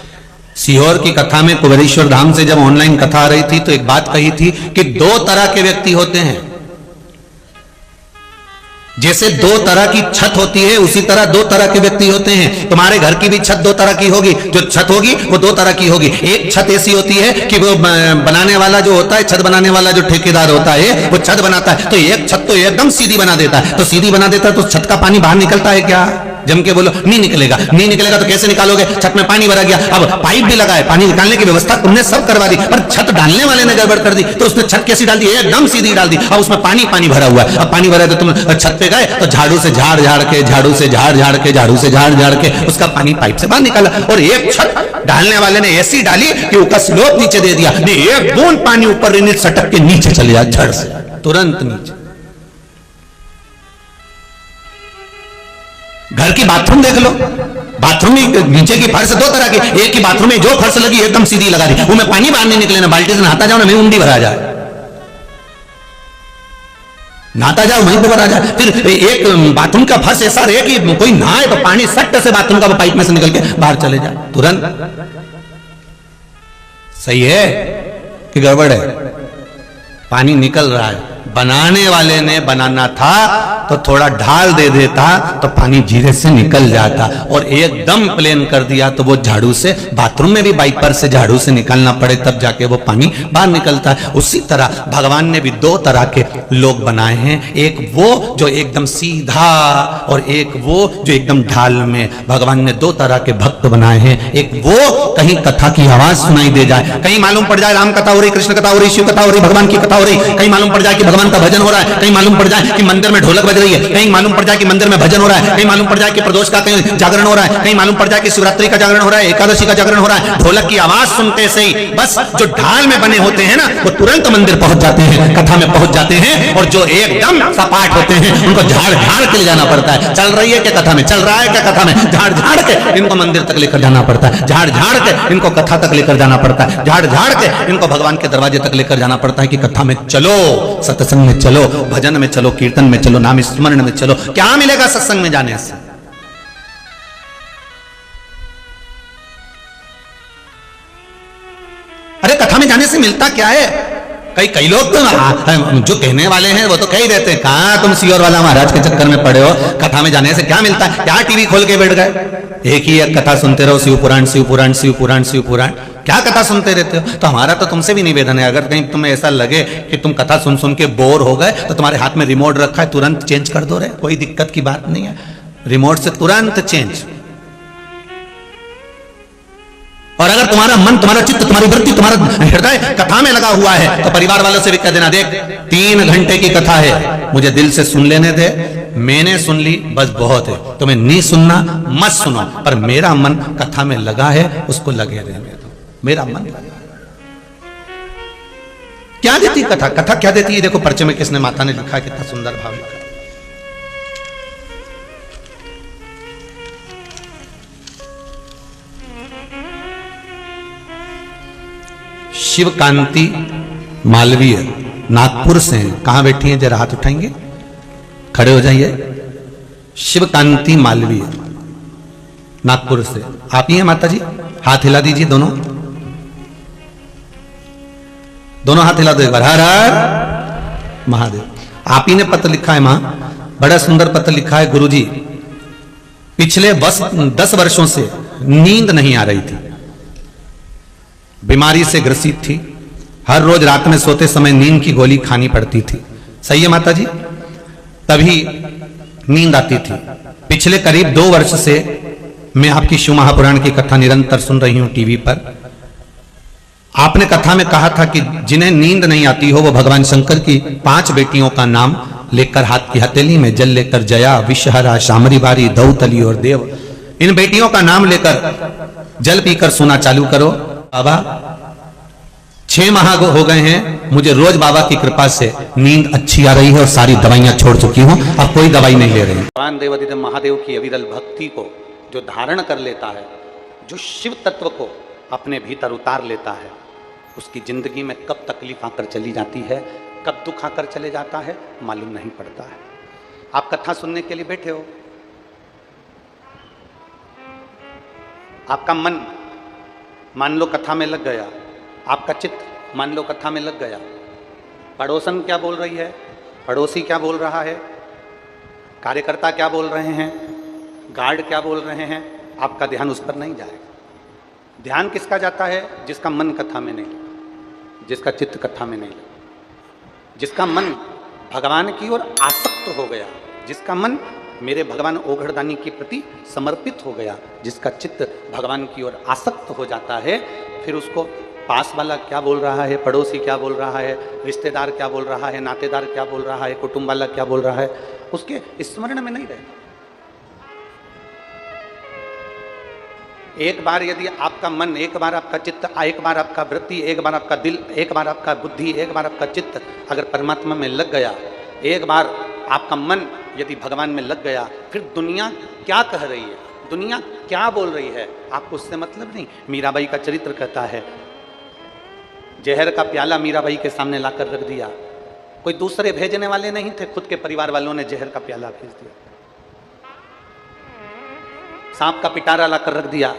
सीहोर की कथा में कुबेरेश्वर धाम से जब ऑनलाइन कथा आ रही थी तो एक बात कही थी कि 2 तरह के व्यक्ति होते हैं। जैसे 2 तरह की छत होती है, उसी तरह 2 तरह के व्यक्ति होते हैं। तुम्हारे घर की भी छत 2 तरह की होगी। जो छत होगी वो 2 तरह की होगी। एक छत ऐसी होती है कि वो बनाने वाला जो होता है, छत बनाने वाला जो ठेकेदार होता है, वो छत बनाता है तो एक छत तो एकदम सीधी बना देता है। तो सीधी बना देता है तो छत का पानी बाहर निकलता है क्या? जम के बोलो, नहीं निकलेगा। नहीं निकलेगा तो कैसे निकालोगे? छत में पानी भरा गया, अब पाइप भी लगा है, पानी निकालने की व्यवस्था तुमने सब करवा दी, पर छत डालने वाले ने गड़बड़ कर दी। तो उसने छत कैसी डाल दी? एकदम सीधी डाल दी। अब उसमें पानी पानी भरा हुआ है। अब पानी भरा है तो तुम छत पे गए तो झाड़ू से झाड़ झाड़ के, झाड़ू से झाड़ झाड़ के, झाड़ू से झाड़ झाड़ के उसका पानी पाइप से बाहर निकाला। और एक छत डालने वाले ने ऐसी डाली कि उसका स्लोप नीचे दे दिया, नहीं एक बूंद पानी ऊपर सटक के नीचे चले जाए, झड़ से तुरंत नीचे। घर की बाथरूम देख लो, बाथरूम में नीचे की फर्श 2 तरह की। एक की बाथरूम में जो फर्श लगी एकदम सीधी लगा दी, वो में पानी बाहर नहीं निकले ना, बाल्टी से नहाता जाओ ना, नहीं उंडी भरा जाए, नहाता जाओ वहीं पे भरा जाए। फिर एक बाथरूम का फर्श ऐसा रहे कि कोई नहाए तो पानी सट से बाथरूम का पाइप में से निकल के बाहर चले जाए तुरंत। सही है कि गड़बड़ है? पानी निकल रहा है। बनाने वाले ने बनाना था तो थोड़ा ढाल दे देता तो पानी धीरे से निकल जाता, और एकदम प्लेन कर दिया तो वो झाड़ू से, बाथरूम में भी वाइपर से झाड़ू से निकालना पड़े तब जाके वो पानी बाहर निकलता है। उसी तरह भगवान ने भी 2 तरह के लोग बनाए हैं। एक वो जो एकदम सीधा और एक वो जो एकदम ढाल में। भगवान ने 2 तरह के भक्त बनाए हैं। एक वो कहीं कथा की आवाज सुनाई दे जाए, कहीं मालूम पड़ जाए राम कथा हो रही, कृष्ण कथा हो रही, शिव कथा हो रही, भगवान की कथा हो रही, कहीं मालूम पड़ जाए कि भगवान का भजन हो रहा है, कहीं मालूम पड़ जाए कि मंदिर में ढोलक बज रही है, कहीं मालूम पड़ जाए कि मंदिर में भजन हो रहा है, कहीं मालूम पड़ जाए कि प्रदोष का कहीं जागरण हो रहा है, कहीं मालूम पड़ जाए कि शिवरात्रि का जागरण हो रहा है, एकादशी का जागरण हो रहा है। ढोलक की आवाज सुनते से ही बस जो ढाल में बने होते हैं ना, वो तुरंत मंदिर पहुंच जाते हैं, कथा में पहुंच जाते हैं। और जो एकदम सपाट होते हैं उनको झाड़ झाड़ के ले जाना पड़ता है। चल रही है क्या कथा में, चल रहा है क्या कथा में, झाड़ झाड़ के इनको मंदिर तक लेकर जाना पड़ता है, झाड़ झाड़ के इनको कथा तक लेकर जाना पड़ता है, झाड़ झाड़ के इनको भगवान के दरवाजे तक लेकर जाना पड़ता है कि कथा में चलो, सत्संग में चलो, भजन में चलो, कीर्तन में चलो, नाम स्मरण में चलो। क्या मिलेगा सत्संग में जाने से? अरे कथा में जाने से मिलता क्या है? कई लोग तो जो कहने वाले हैं वो तो कह ही देते हैं, कहाँ तुम सियोर वाला महाराज के चक्कर में पड़े हो, कथा में जाने से क्या मिलता है, क्या टीवी खोल के बैठ गए, एक ही एक कथा सुनते रहो, शिव पुराण शिव पुराण शिव पुराण शिव पुराण, क्या कथा सुनते रहते हो। तो हमारा तो तुमसे भी निवेदन है, अगर कहीं तुम्हें ऐसा लगे कि तुम कथा सुन सुन के बोर हो गए तो तुम्हारे हाथ में रिमोट रखा है, तुरंत चेंज कर दो रे, कोई दिक्कत की बात नहीं है, रिमोट से तुरंत चेंज। और अगर तुम्हारा मन, तुम्हारा चित्त, तुम्हारी वृत्ति, तुम्हारा हृदय कथा में लगा हुआ है तो परिवार वालों से भी कह देना, देख 3 घंटे की कथा है, मुझे दिल से सुन लेने दे, मैंने सुन ली बस बहुत है, तुम्हें नहीं सुनना मत सुनो, पर मेरा मन कथा में लगा है, उसको लगे रहने दो, मेरा मन लगा। क्या देती कथा, कथा क्या देती है, देखो पर्चे में किसने, माता ने लिखा, कितना सुंदर भाव लिखा। शिव कांति मालवीय नागपुर से हैं, कहां बैठी हैं, जरा हाथ उठाएंगे, खड़े हो जाइए। शिव कांति मालवीय नागपुर से, आप ही हैं माता जी, हाथ हिला दीजिए, दोनों हाथ हिला दो एक बार, हर हर महादेव। आप ही ने पत्र लिखा है मां, बड़ा सुंदर पत्र लिखा है, गुरुजी पिछले 10 वर्षों से नींद नहीं आ रही थी, बीमारी से ग्रसित थी, हर रोज रात में सोते समय नींद की गोली खानी पड़ती थी, सही है माता जी, तभी नींद आती थी। पिछले करीब 2 वर्ष से मैं आपकी शिव महापुराण की कथा निरंतर सुन रही हूं टीवी पर। आपने कथा में कहा था कि जिन्हें नींद नहीं आती हो वो भगवान शंकर की 5 बेटियों का नाम लेकर हाथ की हथेली में जल लेकर जया, विषहरा, शामरी बारी, दौतली और देव, इन बेटियों का नाम लेकर जल पीकर सोना चालू करो। बाबा 6 माह हो गए हैं, मुझे रोज बाबा की कृपा से नींद अच्छी आ रही है और सारी दवाइयां छोड़ चुकी हूं, अब कोई दवाई नहीं ले रही। भगवान देवादिदेव महादेव की अविरल भक्ति को जो धारण कर लेता है, जो शिव तत्व को अपने भीतर उतार लेता है, उसकी जिंदगी में कब तकलीफ आकर चली जाती है, कब दुख आकर चले जाता है, मालूम नहीं पड़ता है। आप कथा सुनने के लिए बैठे हो, आपका मन मान लो कथा में लग गया, आपका चित्त मान लो कथा में लग गया, पड़ोसन क्या बोल रही है, पड़ोसी क्या बोल रहा है, कार्यकर्ता क्या बोल रहे हैं, गार्ड क्या बोल रहे हैं, आपका ध्यान उस पर नहीं जाएगा। ध्यान किसका जाता है, जिसका मन कथा में नहीं लगा, जिसका चित्त कथा में नहीं लगा, जिसका मन भगवान की ओर आसक्त हो गया, जिसका मन मेरे भगवान ओघड़दानी के प्रति समर्पित हो गया, जिसका चित्त भगवान की ओर आसक्त हो जाता है, फिर उसको पास वाला क्या बोल रहा है, पड़ोसी क्या बोल रहा है, रिश्तेदार क्या बोल रहा है, नातेदार क्या बोल रहा है, कुटुंब वाला क्या बोल रहा है, उसके स्मरण में नहीं रहेगा। एक बार यदि आपका मन, एक बार आपका चित्त, एक बार आपका वृत्ति, एक बार आपका दिल, एक बार आपका बुद्धि, एक बार आपका चित्त अगर परमात्मा में लग गया, एक बार आपका मन यदि भगवान में लग गया, फिर दुनिया क्या कह रही है, दुनिया क्या बोल रही है, आपको उससे मतलब नहीं। मीराबाई का चरित्र कहता है, जहर का प्याला मीराबाई के सामने लाकर रख दिया, कोई दूसरे भेजने वाले नहीं थे, खुद के परिवार वालों ने जहर का प्याला भेज दिया। सांप का पिटारा लाकर रख दिया,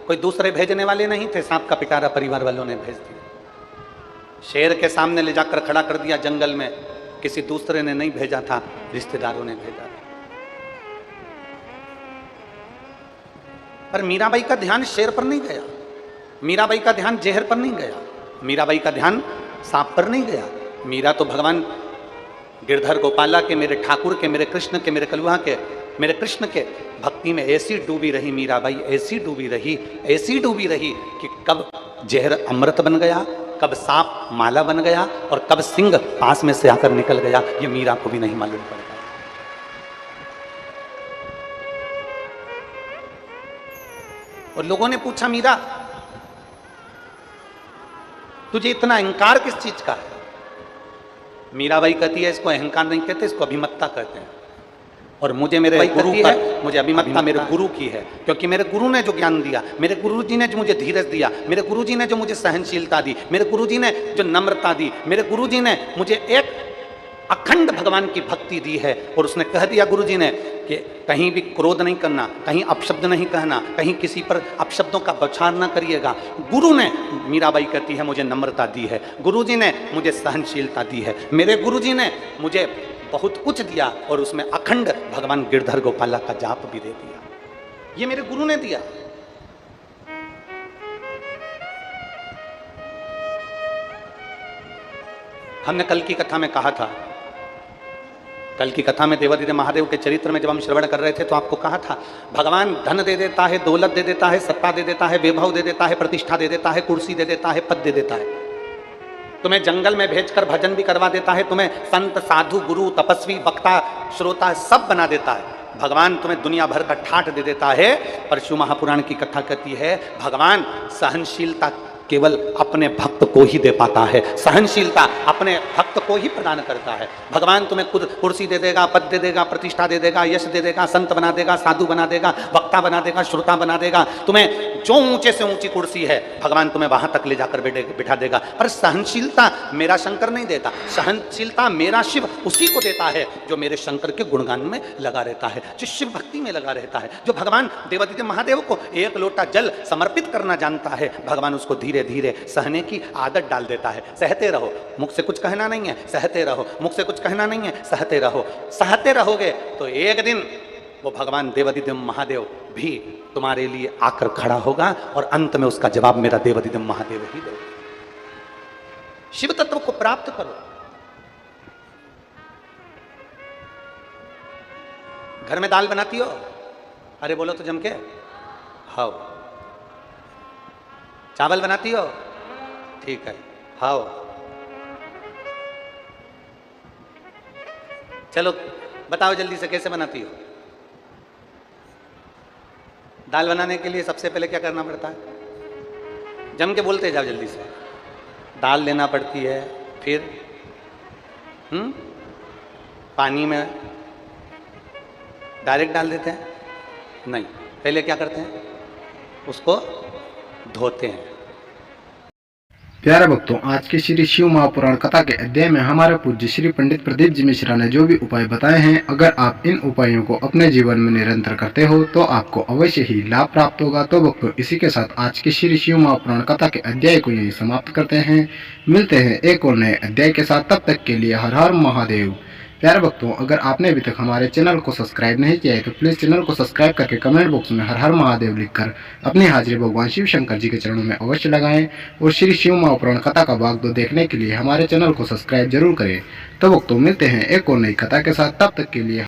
कोई दूसरे भेजने वाले नहीं थे, सांप का पिटारा परिवार वालों ने भेज दिया। शेर के सामने ले जाकर खड़ा कर दिया जंगल में, किसी दूसरे ने नहीं भेजा था, रिश्तेदारों ने भेजा था। पर मीराबाई का ध्यान शेर पर नहीं गया, मीराबाई का ध्यान जहर पर नहीं गया, मीराबाई का ध्यान सांप पर नहीं गया। मीरा तो भगवान गिरधर गोपाला के, मेरे ठाकुर के, मेरे कृष्ण के, मेरे कलुआ के, मेरे कृष्ण के भक्ति में ऐसी डूबी रही मीराबाई, ऐसी डूबी रही, ऐसी डूबी रही कि कब जहर अमृत बन गया, कब सांप माला बन गया और कब सिंह पास में से आकर निकल गया, ये मीरा को भी नहीं मालूम पड़ता। और लोगों ने पूछा, मीरा तुझे इतना अहंकार किस चीज का है? मीराबाई कहती है, इसको अहंकार नहीं कहते, इसको अभिमत्ता कहते हैं। और मुझे मेरे गुरु का, मुझे अभिमत्ता मेरे गुरु की है, क्योंकि मेरे गुरु ने जो ज्ञान दिया, मेरे गुरुजी ने जो मुझे धीरज दिया, मेरे गुरुजी ने जो मुझे सहनशीलता दी, मेरे गुरुजी ने जो नम्रता दी, मेरे गुरुजी ने मुझे एक अखंड भगवान की भक्ति दी है। और उसने कह दिया गुरु जी ने कि कहीं भी क्रोध नहीं करना, कहीं अपशब्द नहीं कहना, कहीं किसी पर अपशब्दों का बौछार ना करिएगा। गुरु ने, मीराबाई कहती है, मुझे नम्रता दी है, गुरु जी ने मुझे सहनशीलता दी है, मेरे गुरु जी ने मुझे बहुत कुछ दिया और उसमें अखंड भगवान गिरधर गोपाला का जाप भी दे दिया। ये मेरे गुरु ने दिया। हमने कल की कथा में कहा था, कल की कथा में देवादिदेव महादेव के चरित्र में जब हम श्रवण कर रहे थे तो आपको कहा था, भगवान धन दे देता है, दौलत दे देता है, सत्ता दे देता है, वैभव दे देता है, प्रतिष्ठा दे देता है, कुर्सी दे देता है, पद दे देता है, तुम्हें जंगल में भेजकर भजन भी करवा देता है, तुम्हें संत साधु गुरु तपस्वी वक्ता श्रोता सब बना देता है। भगवान तुम्हें दुनिया भर का ठाठ दे देता है। पर शिव महापुराण की कथा कहती है, भगवान सहनशीलता केवल अपने भक्त को ही दे पाता है, सहनशीलता अपने भक्त को ही प्रदान करता है। भगवान तुम्हें खुद कुर्सी दे देगा, पद दे देगा, प्रतिष्ठा दे देगा, यश दे देगा, संत बना देगा, साधु बना देगा, वक्ता बना देगा, श्रोता बना देगा, तुम्हें जो ऊंचे से ऊंची कुर्सी है भगवान तुम्हें वहां तक ले जाकर बिठा देगा। पर सहनशीलता मेरा शंकर नहीं देता, सहनशीलता मेरा शिव उसी को देता है जो मेरे शंकर के गुणगान में लगा रहता है, जो शिव भक्ति में लगा रहता है, जो भगवान देवादिदेव महादेव को एक लोटा जल समर्पित करना जानता है। भगवान उसको धीरे धीरे सहने की आदत डाल देता है। सहते रहो, मुख से कुछ कहना नहीं है, सहते रहो, मुख से कुछ कहना नहीं है, सहते रहो। सहते रहोगे तो एक दिन वो भगवान देवादिदेव महादेव भी तुम्हारे लिए आकर खड़ा होगा और अंत में उसका जवाब मेरा देवादिदेव महादेव ही देगा। शिव तत्व को प्राप्त करो। घर में दाल बनाती हो? अरे बोलो तो जम के। हाँ। चावल बनाती हो? ठीक है, हाँ। चलो बताओ जल्दी से कैसे बनाती हो? दाल बनाने के लिए सबसे पहले क्या करना पड़ता है? जम के बोलते जाओ जल्दी से। दाल लेना पड़ती है, फिर पानी में डायरेक्ट डाल देते हैं? नहीं, पहले क्या करते हैं? उसको धोते हैं। प्यारे भक्तों, आज के श्री शिव महापुराण कथा के अध्याय में हमारे पूज्य श्री पंडित प्रदीप जी मिश्रा ने जो भी उपाय बताए हैं, अगर आप इन उपायों को अपने जीवन में निरंतर करते हो तो आपको अवश्य ही लाभ प्राप्त होगा। तो भक्तों, इसी के साथ आज के श्री शिव महापुराण कथा के अध्याय को यही समाप्त करते हैं। मिलते हैं एक और नए अध्याय के साथ, तब तक के लिए हर हर महादेव। प्यारे भक्तों, अगर आपने अभी तक हमारे चैनल को सब्सक्राइब नहीं किया है तो प्लीज़ चैनल को सब्सक्राइब करके कमेंट बॉक्स में हर हर महादेव लिखकर अपनी हाजिरी भगवान शिव शंकर जी के चरणों में अवश्य लगाएं। और श्री शिव महापुराण कथा का भाग 2 देखने के लिए हमारे चैनल को सब्सक्राइब जरूर करें। तो भक्तों, मिलते हैं एक और नई कथा के साथ, तब तक के लिए